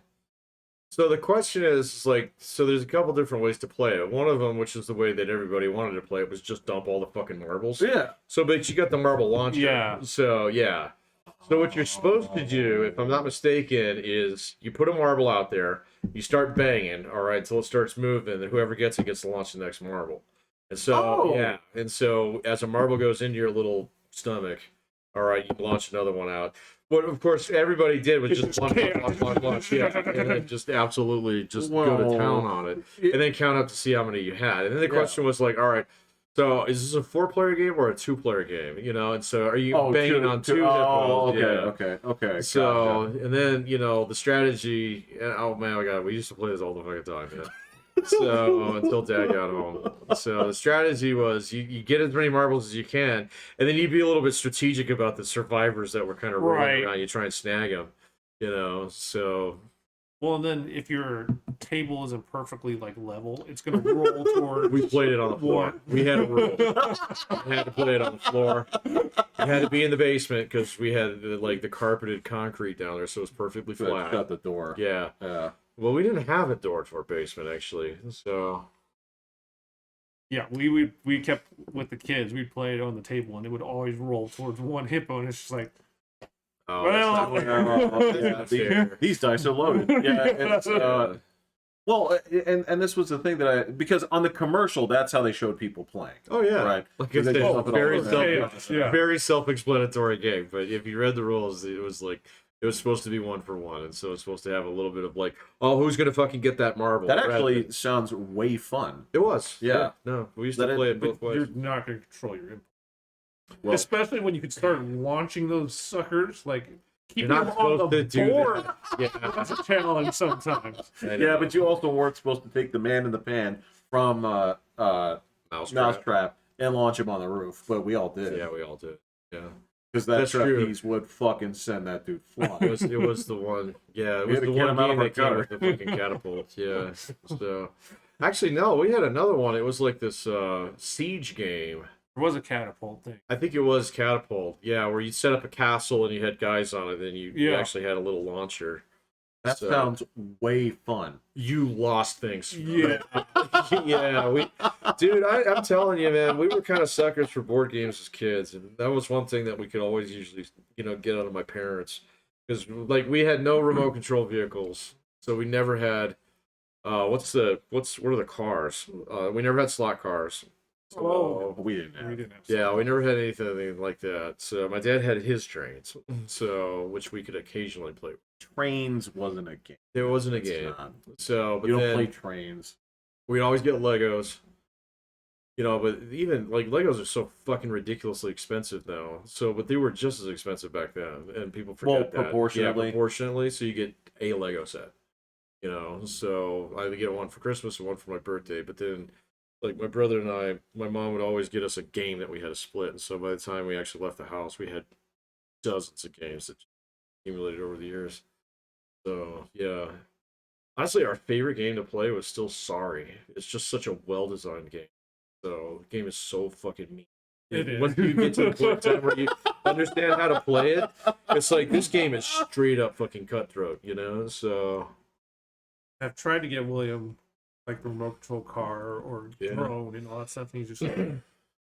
So the question is, so there's a couple different ways to play it. One of them, which is the way that everybody wanted to play it, was just dump all the fucking marbles. Yeah. So, but you got the marble launcher. Yeah. So, yeah. So what you're supposed to do, if I'm not mistaken, is you put a marble out there, you start banging, all right, until it starts moving, and whoever gets it gets to launch the next marble. And so, yeah. And so as a marble goes into your little stomach, all right, you launch another one out. What, of course, everybody did was just launch, yeah, and then just absolutely just go to town on it, and then count up to see how many you had. And then the question was like, all right, so is this a 4-player game or a 2-player game? And so are you banging on two hippos? Okay. So, and then, the strategy, oh man, my God, we used to play this all the fucking time, man. So until Dad got home. So the strategy was you get as many marbles as you can, and then you'd be a little bit strategic about the survivors that were kind of rolling around. You try and snag them, so. Well, and then if your table isn't perfectly level, it's gonna roll toward. We played it on the floor. We had a rule. We had to play it on the floor. It had to be in the basement because we had the carpeted concrete down there, so it was perfectly flat. Shut the door. Yeah. Well, we didn't have a door to our basement actually, so. Yeah, we kept with the kids. We'd play it on the table, and it would always roll towards one hippo, and it's just like. These dice are loaded. Yeah, well, and this was the thing that because on the commercial, that's how they showed people playing. Oh yeah, right. Like I said, very self-explanatory game. But if you read the rules, it was supposed to be 1-for-1, and so it's supposed to have a little bit of who's gonna fucking get that marble? That actually sounds way fun. It was. Yeah. No, we used to play it both ways. You're not gonna control your input. Well, especially when you could start launching those suckers, keeping them on the board. Yeah, that's a challenge sometimes. Yeah, but you also weren't supposed to take the man in the pan from Mousetrap and launch him on the roof, but we all did. Yeah, we all did. Yeah, because that trapeze would fucking send that dude flying. It was the one. Yeah, it was the one game that came with the fucking catapult. Yeah. So, actually, no, we had another one. It was like this siege game. It was a catapult thing. I think it was catapult. Yeah, where you set up a castle and you had guys on it, and you actually had a little launcher. That sounds way fun. You lost things. Yeah. Yeah, dude, I'm telling you, man, we were kind of suckers for board games as kids, and that was one thing that we could always usually, get out of my parents, because we had no remote control vehicles, so we never had. What are the cars? We never had slot cars. Oh, we didn't have. Yeah, we never had anything like that. So my dad had his trains, so which we could occasionally play. Trains wasn't a game. It wasn't a game. So, but you don't then play trains. we'd always get Legos. You know, but even like Legos are so fucking ridiculously expensive now. So, but they were just as expensive back then, and people forget that. Proportionately. Yeah, proportionately. So you get a Lego set. You know, so I would get one for Christmas and one for my birthday. But then, like my brother and I, my mom would always get us a game that we had to split. And so by the time we actually left the house, we had dozens of games that accumulated over the years. So yeah, honestly, our favorite game to play was still Sorry. It's just such a well-designed game. So the game is so fucking mean. It is. Once you get to the point time where you understand how to play it, it's like this game is straight up fucking cutthroat, you know? So I've tried to get William like remote control car or drone and all that stuff, and he's just like,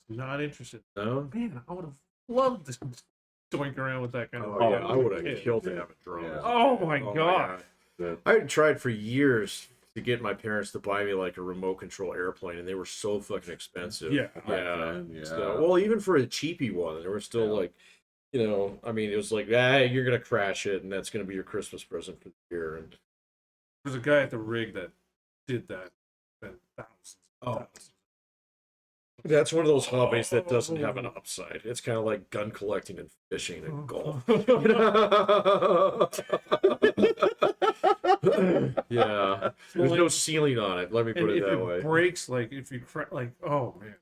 not interested. no, Man, I would have loved to doink around with that kind of. oh yeah, I would have killed to have a drone. Yeah. Oh my god! I had tried for years to get my parents to buy me like a remote control airplane, and they were so fucking expensive. Yeah. Yeah. Yeah. So, well, even for a cheapy one, they were still like, you know, I mean, it was like, you're gonna crash it, and that's gonna be your Christmas present for the year. And There's a guy at the rig that did that. Spent thousands. that's one of those hobbies that doesn't have an upside. It's kind of like gun collecting and fishing and golf. Yeah, there's no ceiling on it. Let me put it that way. Breaks like if you like, oh man,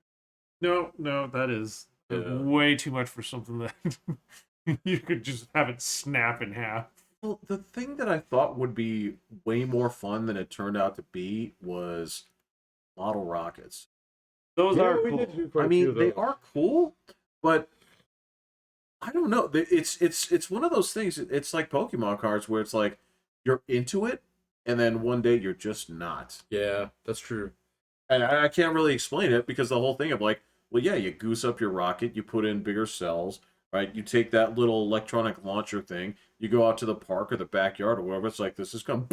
no, that is way too much for something that you could just have it snap in half. Well, the thing that I thought would be way more fun than it turned out to be was model rockets. Those are cool. I mean, they are cool, but I don't know. It's one of those things. It's like Pokemon cards where it's like you're into it, and then one day you're just not. Yeah, that's true. And I can't really explain it because the whole thing of like, well, yeah, you goose up your rocket, you put in bigger cells, right? You take that little electronic launcher thing, you go out to the park or the backyard or wherever. It's like this is come,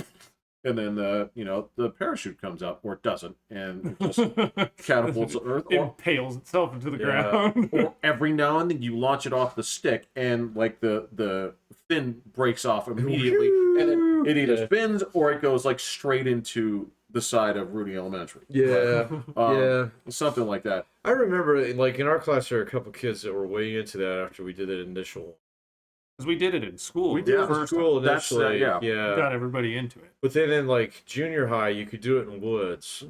and then the parachute comes out or it doesn't, and it just catapults the earth, or impales itself into the ground. Or every now and then you launch it off the stick, and like the fin breaks off immediately, and then it either spins or it goes like straight into the side of Rudy Elementary. Yeah, something like that. I remember, like in our class, there were a couple kids that were way into that after we did that initial. Because we did it in school. We did it in school initially. Got everybody into it. But then in like junior high, you could do it in woods.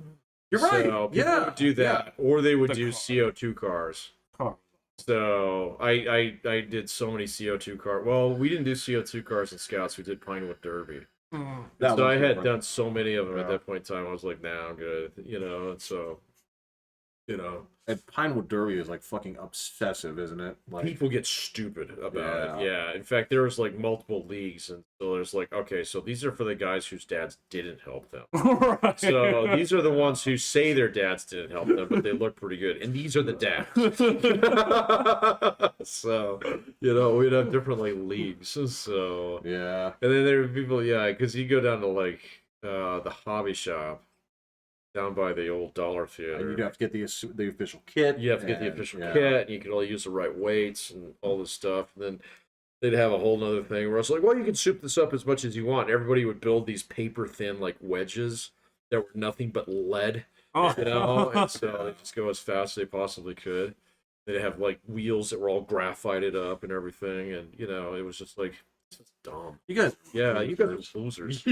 You're right. So people would do that, or they would do CO2 cars. Car. So I did so many CO2 cars. Well, we didn't do CO2 cars in Scouts. We did Pinewood Derby. So I had done so many of them at that point in time. I was like, nah, I'm good. You know, and so, you know. And Pinewood Derby is like fucking obsessive, isn't it? Like, people get stupid about it. Yeah. In fact, there was like multiple leagues, and so there's like, okay, so these are for the guys whose dads didn't help them. Right. So these are the ones who say their dads didn't help them, but they look pretty good. And these are the dads. So, you know, we'd have different like leagues. So yeah. And then there were people, because you go down to like the hobby shop down by the old Dollar Theater. And you'd have to get the official kit. You have to get the official kit, and you can only use the right weights and all this stuff. And then they'd have a whole nother thing where it's like, well, you can soup this up as much as you want. Everybody would build these paper thin like wedges that were nothing but lead, you know, and so they just go as fast as they possibly could. They'd have like wheels that were all graphited up and everything, and you know, it was just like, this is dumb. You guys are losers.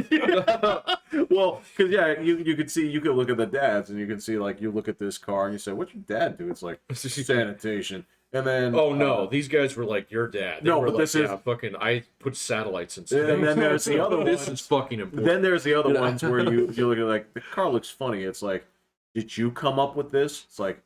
Well, because you could look at the dads, and you can see like you look at this car and you say, "What's your dad do?" It's like sanitation, and then these guys were like your dad. They were this is fucking. I put satellites in space. And then there's the other ones. This is fucking important. Then there's the other ones where you look at like the car looks funny. It's like, did you come up with this? It's like.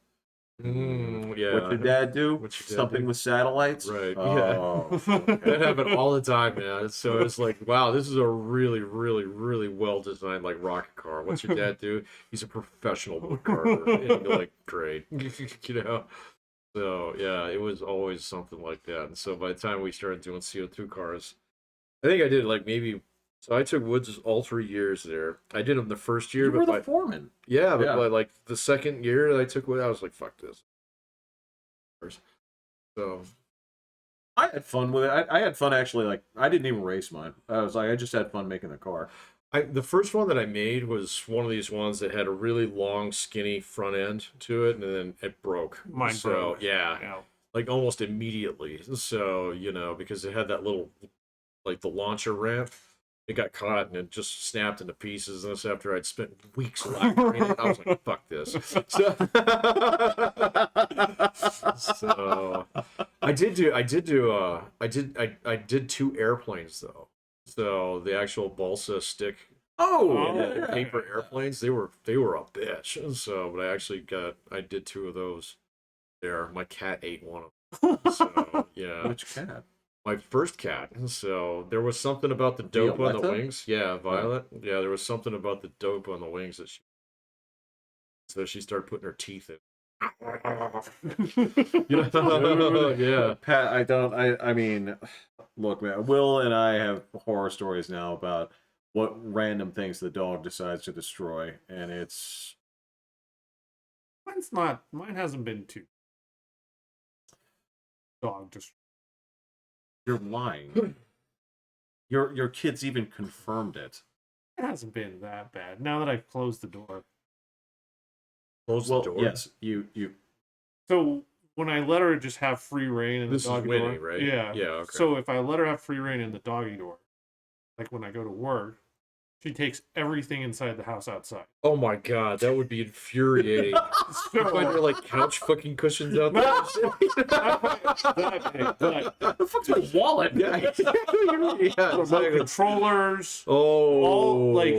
What's your dad do? Something with satellites? Right. Oh, That happened all the time, man. So it's like, wow, this is a really, really, really well designed like rocket car. What's your dad do? He's a professional wood carver. And you're like, great. You know? So yeah, it was always something like that. And so by the time we started doing CO2 cars, I think I did like maybe So I took woods all 3 years there. I did them the first year, You were but the foreman. yeah, but by like the second year that I took wood, I was like, fuck this. So I had fun with it. I had fun actually. Like I didn't even race mine. I was like, I just had fun making the car. the first one that I made was one of these ones that had a really long, skinny front end to it, and then it broke. Mine broke. Yeah, like almost immediately. So because it had that little, like the launcher ramp, it got caught and it just snapped into pieces. And this after I'd spent weeks lacquering it, I was like, "Fuck this." So I did 2 airplanes though. So the actual balsa stick, Yeah. paper airplanes, they were a bitch. So, but I did 2 of those. There, my cat ate one of them. So yeah, Which cat? my first cat. So there was something about the dope on the Violetta? wings. Yeah, Violet. Yeah, there was something about the dope on the wings so she started putting her teeth in. Yeah. Pat, I mean, look, man, Will and I have horror stories now about what random things the dog decides to destroy, and it's Mine hasn't been too dog just. you're lying. Your kids even confirmed it. It hasn't been that bad. Now that I've closed the door. Close the door. Yes, you. So when I let her just have free reign in the This is doggy Winnie, door, right? Yeah. Yeah. Okay. So if I let her have free reign in the doggy door, like when I go to work, she takes everything inside the house outside. Oh my god, that would be infuriating. You find her like couch fucking cushions out there. The fuck's my wallet? Yeah, Remote controllers. Oh, all, like,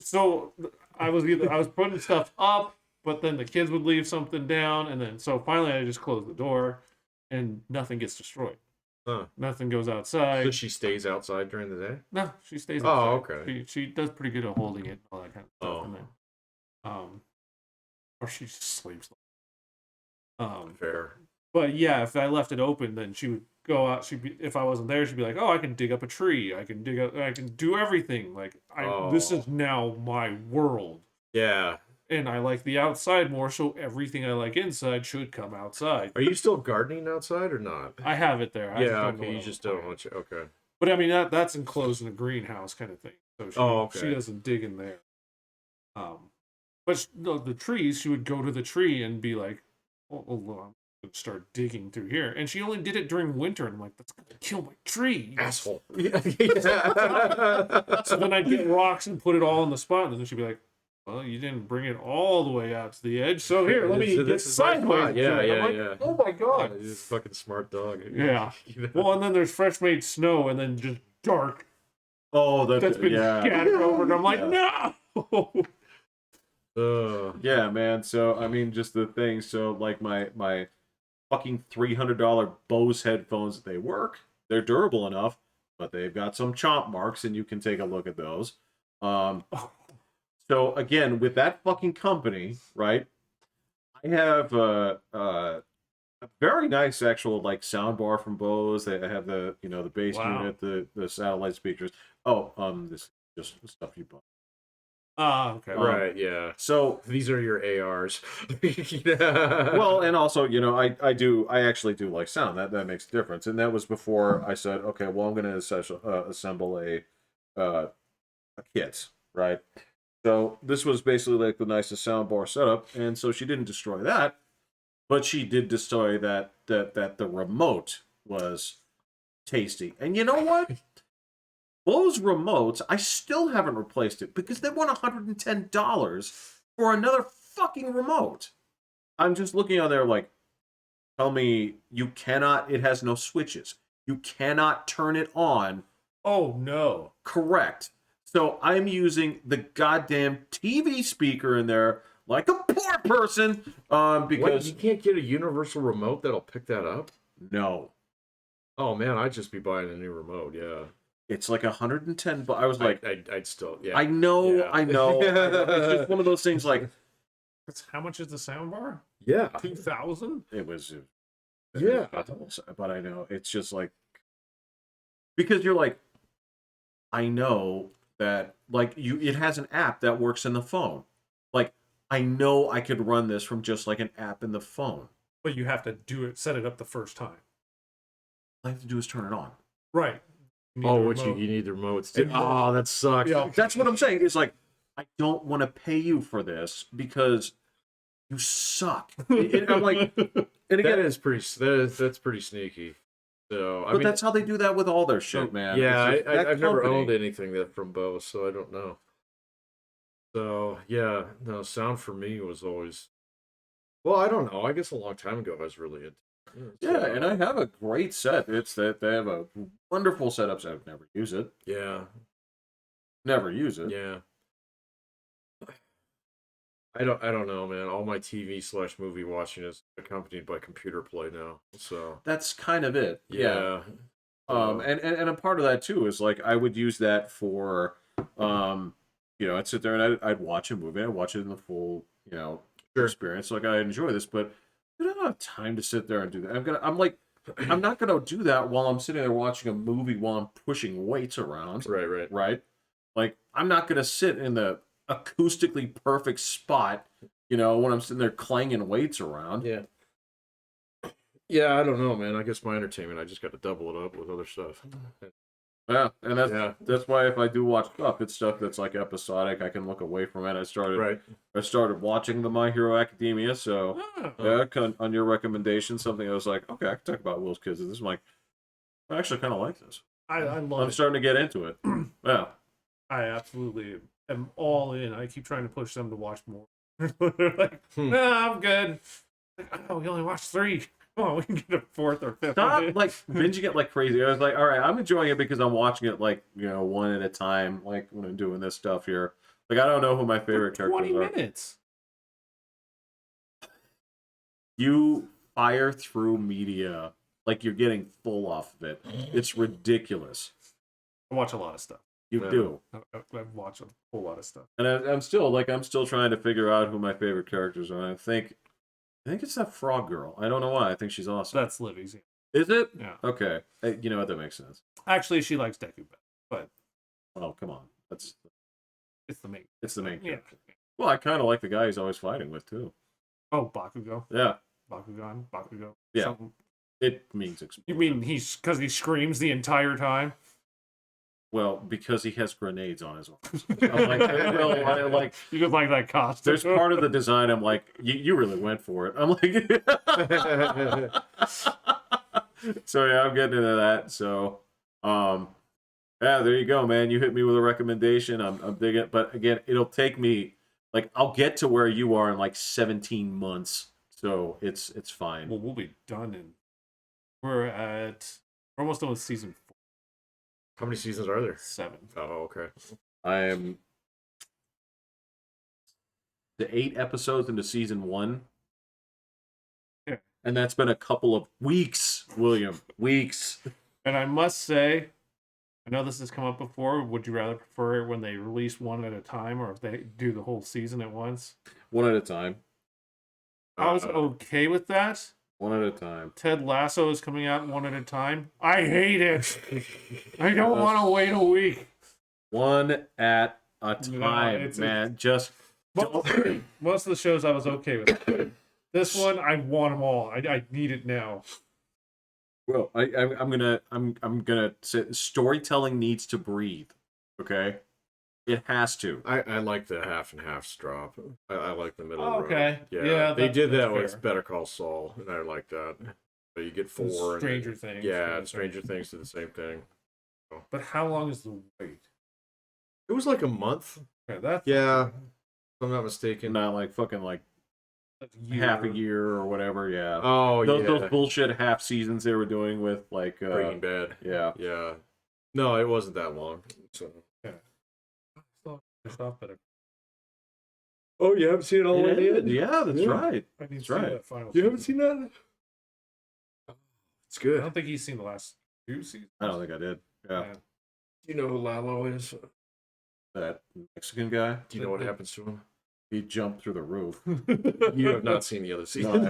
so I was putting stuff up, but then the kids would leave something down, and then so finally I just closed the door, and nothing gets destroyed. Huh. Nothing goes outside. So she stays outside during the day? No, she stays Oh, outside. okay. She does pretty good at holding it and all that kind of stuff. Oh. And then, or she just sleeps. Fair. But yeah, if I left it open, then she would go out. If I wasn't there, she'd be like, "Oh, I can dig up a tree. I can do everything. Like this is now my world." Yeah. And I like the outside more, so everything I like inside should come outside. Are you still gardening outside or not? I have it there. You just don't want to. Okay. But I mean that's enclosed in a greenhouse kind of thing. So she doesn't dig in there. But the trees, she would go to the tree and be like, "Oh, I'm going to start digging through here." And she only did it during winter, and I'm like, "That's going to kill my tree, Asshole." So then I'd get rocks and put it all in the spot, and then she'd be like, "Well, you didn't bring it all the way out to the edge, so here, let me get sideways." Yeah. Oh my god, He's a fucking smart dog. Yeah. Well, and then there's fresh made snow, and then just dark. Oh, that's been scattered over, and I'm like, no. Yeah, man. So I mean, just the thing. So like my fucking $300 Bose headphones, they work. They're durable enough, but they've got some chomp marks, and you can take a look at those. So again, with that fucking company, right? I have a very nice actual like sound bar from Bose. They have the the bass unit, the satellite speakers. This is just stuff you bought. Okay. Right, yeah. So these are your ARs. Well, and also, I actually do like sound. That makes a difference. And that was before I said, okay, well, I'm going to assemble a kit, right? So this was basically like the nicest soundbar setup, and so she didn't destroy that, but she did destroy that the remote was tasty. And you know what? Those remotes, I still haven't replaced it because they want $110 for another fucking remote. I'm just looking on there like, tell me you cannot, it has no switches. You cannot turn it on. Oh, no. Correct. So I'm using the goddamn TV speaker in there like a poor person because... you can't get a universal remote that'll pick that up? No. Oh, man, I'd just be buying a new remote, yeah. It's like $110. I was like, I'd still, yeah. I know. It's just one of those things like, how much is the soundbar? Yeah. 2,000? It was, yeah. But I know it's just like, because you're like, I know that like it has an app that works in the phone. Like I know I could run this from just like an app in the phone. But you have to set it up the first time. All I have to do is turn it on. Right. You need the remotes too. Oh, that sucks. Yeah. That's what I'm saying. It's like I don't want to pay you for this because you suck. I'm like, and again, that's pretty sneaky. So but that's how they do that with all their shit, man. Yeah, I've never company. owned anything from Bose, so I don't know. So yeah, no, sound for me was always. Well, I don't know. I guess a long time ago I was really into. Yeah, and I have a great set. It's that they have a wonderful setup. I've never used it. Yeah. Never use it. Yeah. I don't know, man. All my TV/movie watching is accompanied by computer play now. So that's kind of it. Yeah. And a part of that too is like I would use that for I'd sit there and I'd watch a movie. I'd watch it in the full, experience. Like I enjoy this, but I don't have time to sit there and do that. I'm not gonna do that while I'm sitting there watching a movie while I'm pushing weights around. Right. Like I'm not gonna sit in the acoustically perfect spot, when I'm sitting there clanging weights around. Yeah. Yeah, I don't know, man. I guess my entertainment, I just got to double it up with other stuff. Yeah, and that's why if I do watch stuff, it's stuff that's like episodic. I can look away from it. I started watching the My Hero Academia, so on your recommendation, something I was like, okay, I can talk about Will's Kids. This is like, I actually kind of like this. I'm starting to get into it. Yeah, I absolutely am all in. I keep trying to push them to watch more. They're like, nah, I'm good. Like, oh, we only watched 3. Come on, we can get a 4th or 5th. Stop like binging it like crazy. I was like, all right, I'm enjoying it because I'm watching it like, one at a time, like when I'm doing this stuff here. Like, I don't know who my favorite characters 20 are. minutes. You fire through media like you're getting full off of it. It's ridiculous. I watch a lot of stuff. You do. I've watched a whole lot of stuff. And I'm still trying to figure out who my favorite characters are. And I think it's that frog girl. I don't know why. I think she's awesome. That's Livy's. Is it? Yeah. Okay. You know what? That makes sense. Actually, she likes Deku better, but oh, come on. it's the main. It's the main character. Yeah. Well, I kind of like the guy he's always fighting with too. Oh, Bakugo. Yeah. Bakugo. Yeah. Something. It means explosion. You mean because he screams the entire time? Well, because he has grenades on his arms. I'm like, I like you just like that costume. There's part of the design. I'm like, you really went for it. I'm like, so yeah, I'm getting into that. So, yeah, there you go, man. You hit me with a recommendation. I'm digging it, but again, it'll take me like I'll get to where you are in like 17 months. So it's fine. Well, we'll be done we're almost done with season 4. How many seasons are there? 7. Oh, okay. I am the 8 episodes into season 1. Yeah. And that's been a couple of weeks, William. Weeks. And I must say, I know this has come up before. Would you rather prefer it when they release one at a time or if they do the whole season at once? One at a time. I was okay with that. One at a time. Ted Lasso is coming out one at a time. I hate it. I don't want to wait a week. One at a time, man. Just most of the shows I was okay with. This one, I want them all. I need it now. Well, I'm gonna say storytelling needs to breathe. Okay, it has to. I like the half and half drop. I like the middle. Okay. Road. Yeah, they did that fair. with Better Call Saul, and I like that. So you get 4. Stranger Things. Yeah, Stranger Things did the same thing. But how long is the wait? It was like a month. Okay, if I'm not mistaken. Not like fucking like half a year or whatever. Yeah. Oh, those bullshit half seasons they were doing with like Breaking Bad. Yeah. No, it wasn't that long. So. Better. Oh, you haven't seen it all the way to the end? Yeah, that's right. I need to That's see right. that final You haven't season. seen that? It's good. I don't think he's seen the last 2 seasons. I don't think I did. Yeah. Do you know who Lalo is? That Mexican guy. Do you know what happens to him? He jumped through the roof. You have not seen the other season.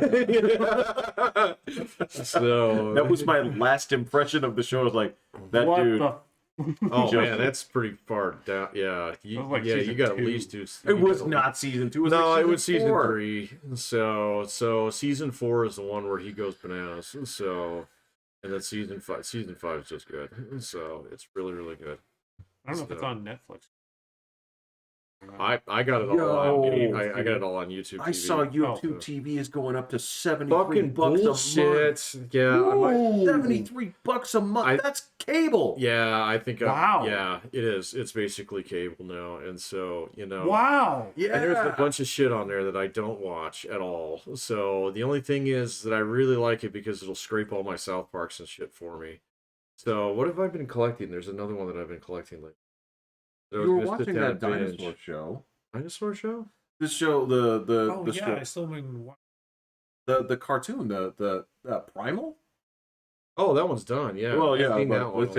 So that was my last impression of the show. I was like, that what dude. The Oh man, that's pretty far down. Yeah, you got at least two. It was not season 2. It was no, like it was season 4. 3. So season 4 is the one where he goes bananas. So, and then season 5 is just good. So it's really really good. I don't know if it's on Netflix. I got it all on. I got it all on YouTube. I saw YouTube TV is going up to $73 fucking bucks a month. Yeah, $73 a month. That's cable. Yeah, I think. Wow. Yeah, it is. It's basically cable now, and so Wow. Yeah. And there's a bunch of shit on there that I don't watch at all. So the only thing is that I really like it because it'll scrape all my South Parks and shit for me. So what have I been collecting? There's another one that I've been collecting lately. You were watching that dinosaur show. Dinosaur show? This show, the show, I still been the cartoon, the Primal. Oh, that one's done. Yeah. Well, yeah, I've seen that one.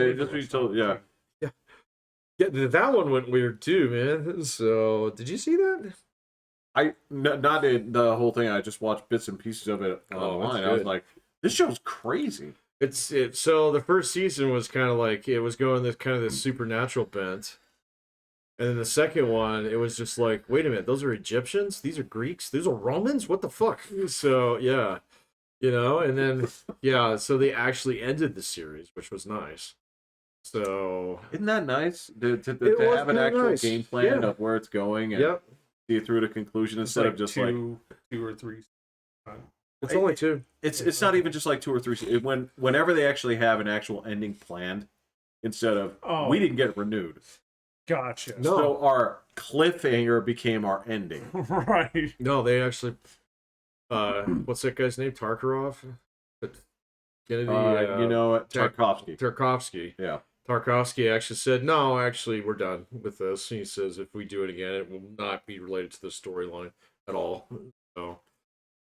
Yeah, that one went weird too, man. So, did you see that? Not the whole thing. I just watched bits and pieces of it online. I was like, this show's crazy. So the first season was kind of like it was going this kind of this supernatural bent. And then the second one, it was just like, wait a minute, those are Egyptians? These are Greeks? These are Romans? What the fuck? So, yeah. And then, yeah, so they actually ended the series, which was nice. So... Isn't that nice? To have an actual game plan of where it's going and see it through to conclusion instead of just two or three. It's only 2. It's not even just like 2 or 3. Whenever they actually have an actual ending planned, instead of, we didn't get renewed. Gotcha. No. So our cliffhanger became our ending. Right. No, they actually... what's that guy's name? Tarkarov? Tarkovsky. Tarkovsky. Yeah. Tarkovsky actually said, no, actually, we're done with this. He says if we do it again, it will not be related to the storyline at all. So,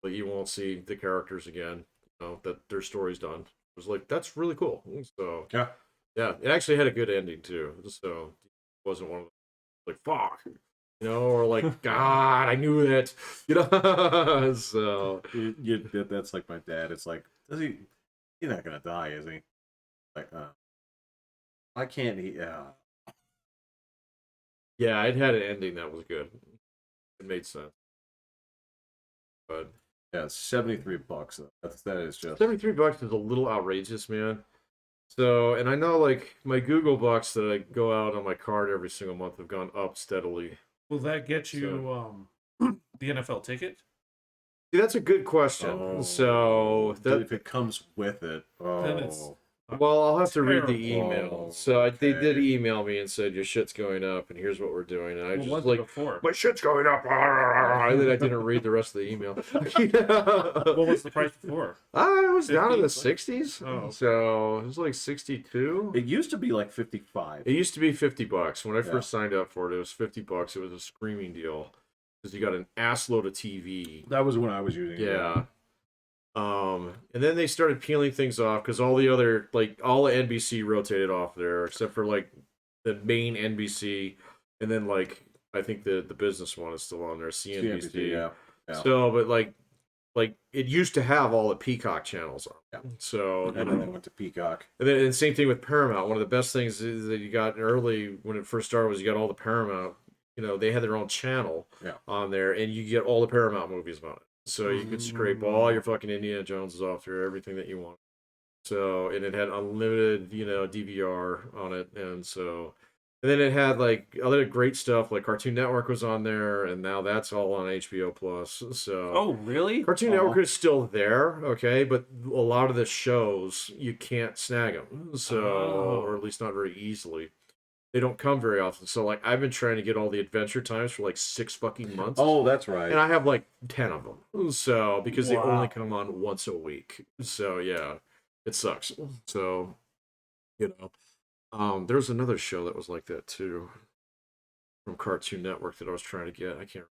but you won't see the characters again. That their story's done. It was like, that's really cool. So, yeah, it actually had a good ending, too. So, it wasn't one of them, like, fuck. Or like, God, I knew that. So that's like my dad. It's like, he's not gonna die, is he? Like, I can't eat. Yeah, it had an ending that was good. It made sense. But yeah, $73. That is just $73 is a little outrageous, man. So, and I know like my Google Bucks that I go out on my card every single month have gone up steadily. Will that get you the NFL ticket? See, that's a good question. So if it comes with it, then it's well, I'll have to read the email. Oh, so they did email me and said your shit's going up, and here's what we're doing. And I just like, before? My shit's going up, and then I didn't read the rest of the email. What was the price before? It was down in the 60s. Oh. So it was like 62. It used to be like 55. It used to be $50 when I first signed up for it. It was $50. It was a screaming deal because you got an ass load of TV. That was when I was using it. Yeah. And then they started peeling things off because all the other, like, all the NBC rotated off there, except for, like, the main NBC, and then, like, I think the business one is still on there, CNBC. Yeah. So, but, like, it used to have all the Peacock channels on. Yeah. So, and then they went to Peacock. And then and same thing with Paramount. One of the best things is that you got early when it first started was you got all the Paramount. They had their own channel on there, and you get all the Paramount movies on it. So you could scrape all your fucking Indiana Joneses off there, everything that you want. So, and it had unlimited, DVR on it. And then it had like other great stuff, like Cartoon Network was on there, and now that's all on HBO Plus. So, oh, really? Cartoon Network is still there, okay, but a lot of the shows you can't snag them. So, or at least not very easily. They don't come very often. So, like, I've been trying to get all the Adventure Times for, like, 6 fucking months. Oh, that's right. And I have, like, 10 of them. So, because they only come on once a week. So, yeah, it sucks. So, there's another show that was like that, too, from Cartoon Network that I was trying to get. I can't remember.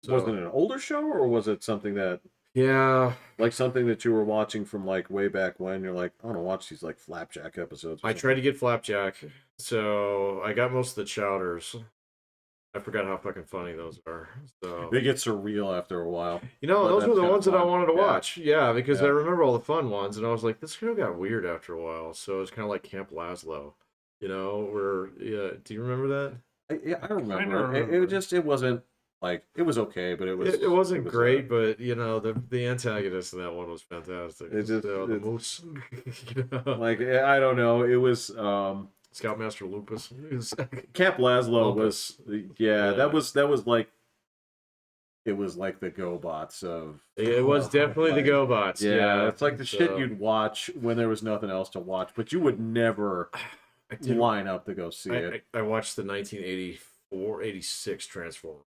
So, was it an older show, or was it something that... Yeah. Like something that you were watching from like way back when you're like, I want to watch these like Flapjack episodes. I tried to get Flapjack, so I got most of the chowders. I forgot how fucking funny those are. So they get surreal after a while. Those were the ones that I wanted to watch. Yeah, because I remember all the fun ones, and I was like, this show got weird after a while. So it's kind of like Camp Lazlo. You know, where do you remember that? Yeah, I remember. It wasn't like it was okay, but it wasn't great, but you know the antagonist in that one was fantastic. It just the moose, you know? like I don't know. It was Scoutmaster Lupus. Camp Laszlo Lupus. was yeah. That was like it was like the GoBots of. It was definitely the GoBots. Yeah, it's like the shit you'd watch when there was nothing else to watch, but you would never line up to go see it. I watched the 1984, 86 Transformers.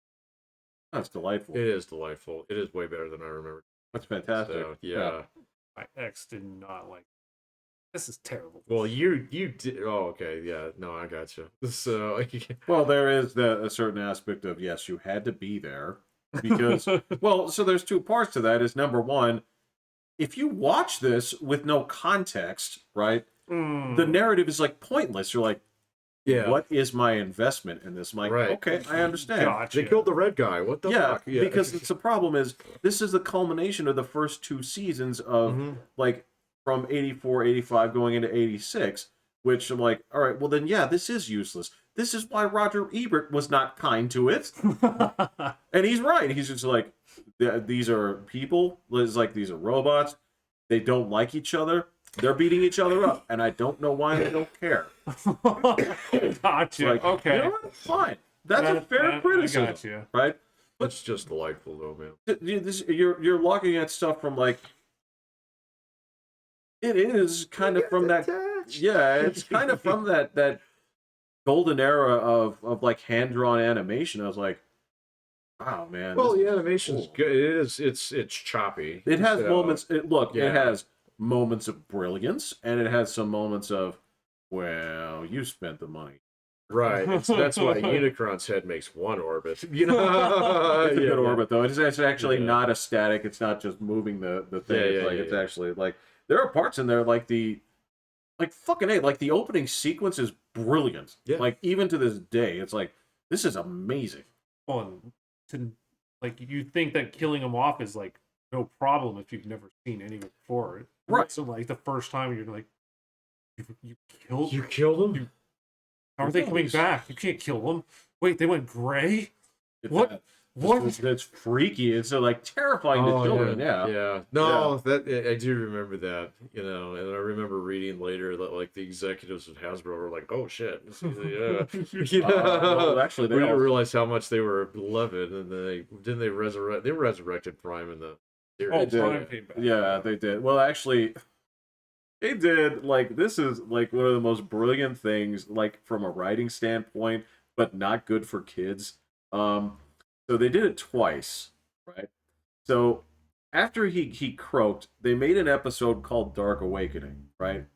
That's delightful. It is delightful. It is way better than I remember. That's fantastic. So, yeah. My ex did not like. This is terrible. Well, you did. Oh, okay. Yeah. No, I got you. So, well, there is a certain aspect of yes, you had to be there because well, so there's two parts to that. Is number one, if you watch this with no context, right? The narrative is like pointless. You're like, yeah, what is my investment in this? I'm like, right. Okay, I understand. Gotcha. They killed the red guy. What the fuck? Yeah, because the problem is this is the culmination of the first two seasons of like from 84, 85 going into 86, which I'm like, all right, well then yeah, this is useless. This is why Roger Ebert was not kind to it. And he's right. He's just like, these are people. It's like these are robots. They don't like each other. They're beating each other up, and I don't know why they don't care. Gotcha. Like, okay. You know what? Fine. That's a fair criticism, right? It's just delightful, though, man. You're looking at stuff from like. It is kind of from that. Yeah, it's kind of from that golden era of like hand drawn animation. I was like, wow, man. Well, the animation's good. It is. It's choppy. It has moments. It has moments of brilliance, and it has some moments of, well, you spent the money. Right. That's why Unicron's head makes one orbit. You know, it's a good orbit though. It's actually not a static. It's not just moving the thing. It's actually like there are parts in there like fucking A, like the opening sequence is brilliant. Yeah. Like even to this day, it's like this is amazing. Fun to like you think that killing him off is like no problem if you've never seen any before. Right. So like the first time you're like, you killed him. How are they coming back? You can't kill them. Wait, they went gray. What? That's freaky. It's so like terrifying to children. Yeah. No, that I do remember that. You know, and I remember reading later that like the executives of Hasbro were like, "Oh shit!" Yeah. You know, well, actually, we didn't realize how much they were beloved, and they resurrect. They resurrected Prime in the series. Prime came back. Yeah, they did. Well, actually. They did, like, this is, like, one of the most brilliant things, like, from a writing standpoint, but not good for kids. So they did it twice, right? So after he croaked, they made an episode called Dark Awakening, right?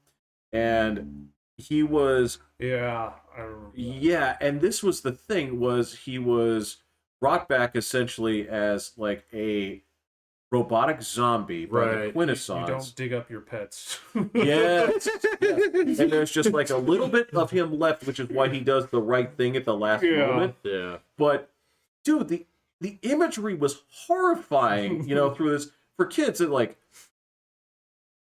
And he was... Yeah, I remember that. Yeah, and this was the thing, was he was brought back essentially as, like, a... robotic zombie by the Quintessence. You don't dig up your pets. Yes. And there's just like a little bit of him left, which is why he does the right thing at the last moment. Yeah. But dude, the imagery was horrifying, you know, through this for kids and like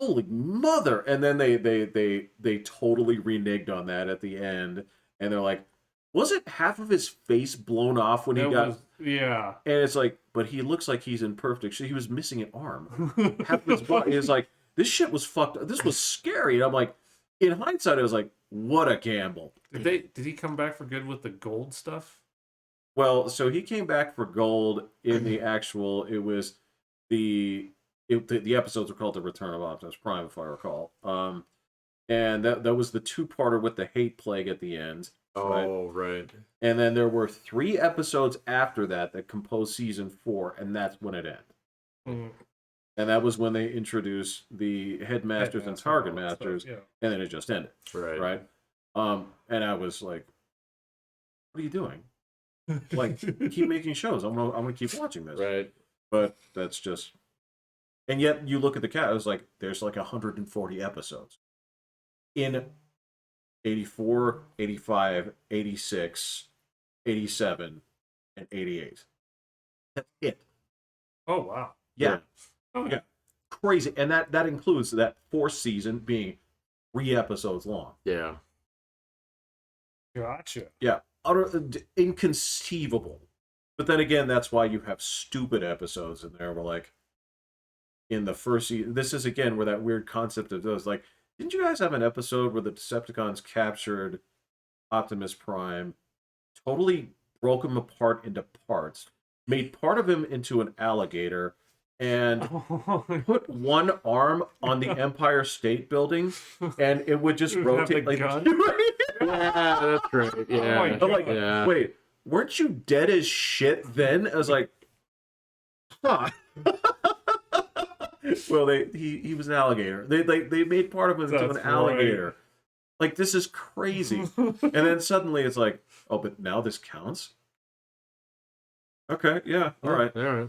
holy mother. And then they totally reneged on that at the end. And they're like, wasn't half of his face blown off when he got... Yeah. And it's like, but he looks like he's in perfect shape. He was missing an arm. Half of his body is like, this shit was fucked up. This was scary. And I'm like, in hindsight, I was like, what a gamble. Did he come back for good with the gold stuff? Well, so he came back for gold in the actual... It was the episodes were called The Return of Optimus Prime, if I recall. And that was the two-parter with the hate plague at the end. Oh, right. And then there were 3 episodes after that composed season 4, and that's when it ended. Mm. And that was when they introduced the headmasters and target masters, and then it just ended. Right. And I was like, "What are you doing? Like, keep making shows. I'm gonna keep watching this." Right. But that's just. And yet, you look at the cat. It was like there's like 140 episodes in 84, 85, 86, 87, and 88. That's it. Oh, wow. Yeah. Oh, yeah. Crazy. And that includes that 4th season being 3 episodes long. Yeah. Gotcha. Yeah, inconceivable. But then again, that's why you have stupid episodes in there where, like, in the first season, this is again where that weird concept of those, like, didn't you guys have an episode where the Decepticons captured Optimus Prime, totally broke him apart into parts, made part of him into an alligator, and put one arm on the Empire State Building, and it would just rotate like gun? Yeah, that's great. Yeah. Oh I'm like, yeah. wait, weren't you dead as shit then? I was like, huh. Well, he was an alligator. They made part of him into an alligator. Right. Like, this is crazy. And then suddenly it's like, oh, but now this counts? Okay, yeah, all right. Yeah.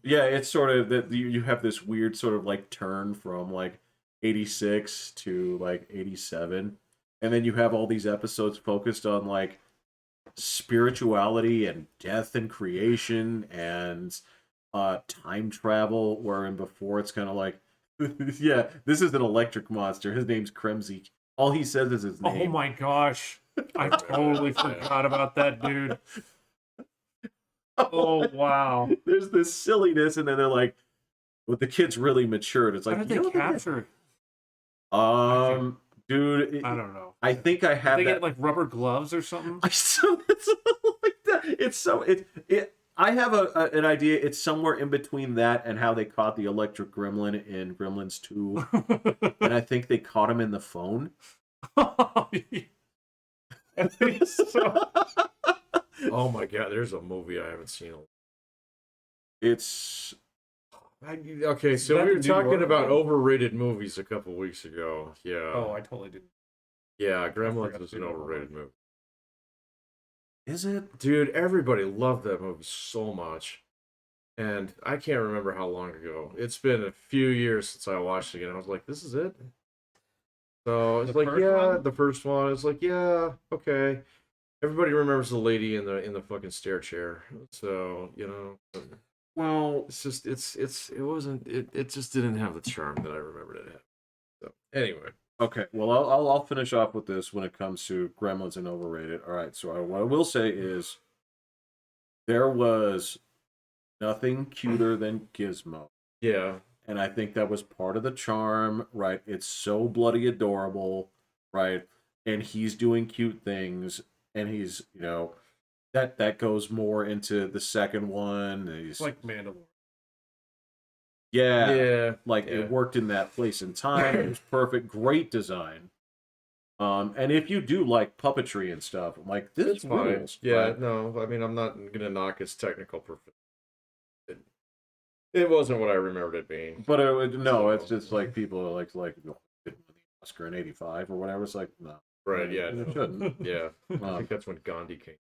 Yeah, it's sort of that you have this weird sort of like turn from like 86 to like 87. And then you have all these episodes focused on like spirituality and death and creation and time travel, wherein before it's kind of like, yeah, this is an electric monster. His name's Kremzy. All he says is his name. Oh my gosh. I totally forgot about that dude. Oh, wow. There's this silliness, and then they're like, but the kid's really matured. It's like, how did they capture it? Dude, I don't know. I think I have they that. get like rubber gloves or something. It's like that. I have an idea. It's somewhere in between that and how they caught the electric gremlin in Gremlins 2. And I think they caught him in the phone. I think so. Oh my god, there's a movie I haven't seen. It's okay. So we were talking about overrated movies a couple weeks ago. Yeah. Oh, I totally didn't. Yeah, Gremlins is an overrated movie. Is it? Dude, everybody loved that movie so much. And I can't remember how long ago. It's been a few years since I watched it again. I was like, this is it? So it's like, yeah, the first one. It's like, yeah, okay. Everybody remembers the lady in the fucking stair chair. So, you know. Well, it's just it just didn't have the charm that I remembered it had. So anyway. Okay, well, I'll finish off with this when it comes to Gremlins and overrated. All right, so what I will say is there was nothing cuter than Gizmo. Yeah. And I think that was part of the charm, right? It's so bloody adorable, right? And he's doing cute things, and he's, you know, that goes more into the second one. He's like Mandalorian. Yeah, like it worked in that place and time. It was perfect, great design. And if you do like puppetry and stuff, like this rules. Yeah, right? no, I mean I'm not gonna knock its technical perfect. It wasn't what I remembered it being. But it's just like people like the Oscar in '85 or whatever. It's like no, right? Yeah, it shouldn't. Yeah, I think that's when Gandhi came.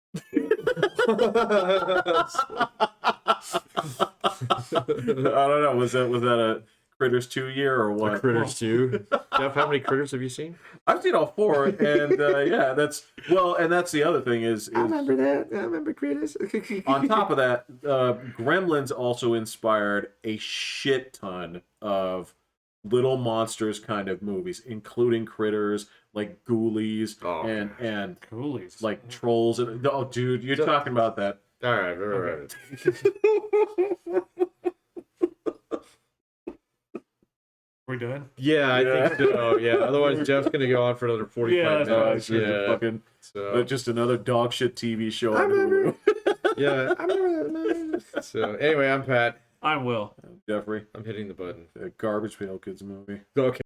I don't know. Was that a Critters 2 year or what? A Critters 2. Jeff, how many Critters have you seen? I've seen all 4, and yeah, that's the other thing is I remember that. I remember Critters. On top of that, Gremlins also inspired a shit ton of little monsters kind of movies, including Critters, like Ghoulies, and Ghoulies, like Trolls. And oh, dude, you're talking about that. All right. We done? Yeah, I think so. Yeah, otherwise Jeff's gonna go on for another 45 minutes. Fucking, just another dog shit TV show. I remember that. So anyway, I'm Pat. I'm Will. I'm Jeffrey. I'm hitting the button. A Garbage Pail Kids movie. Okay.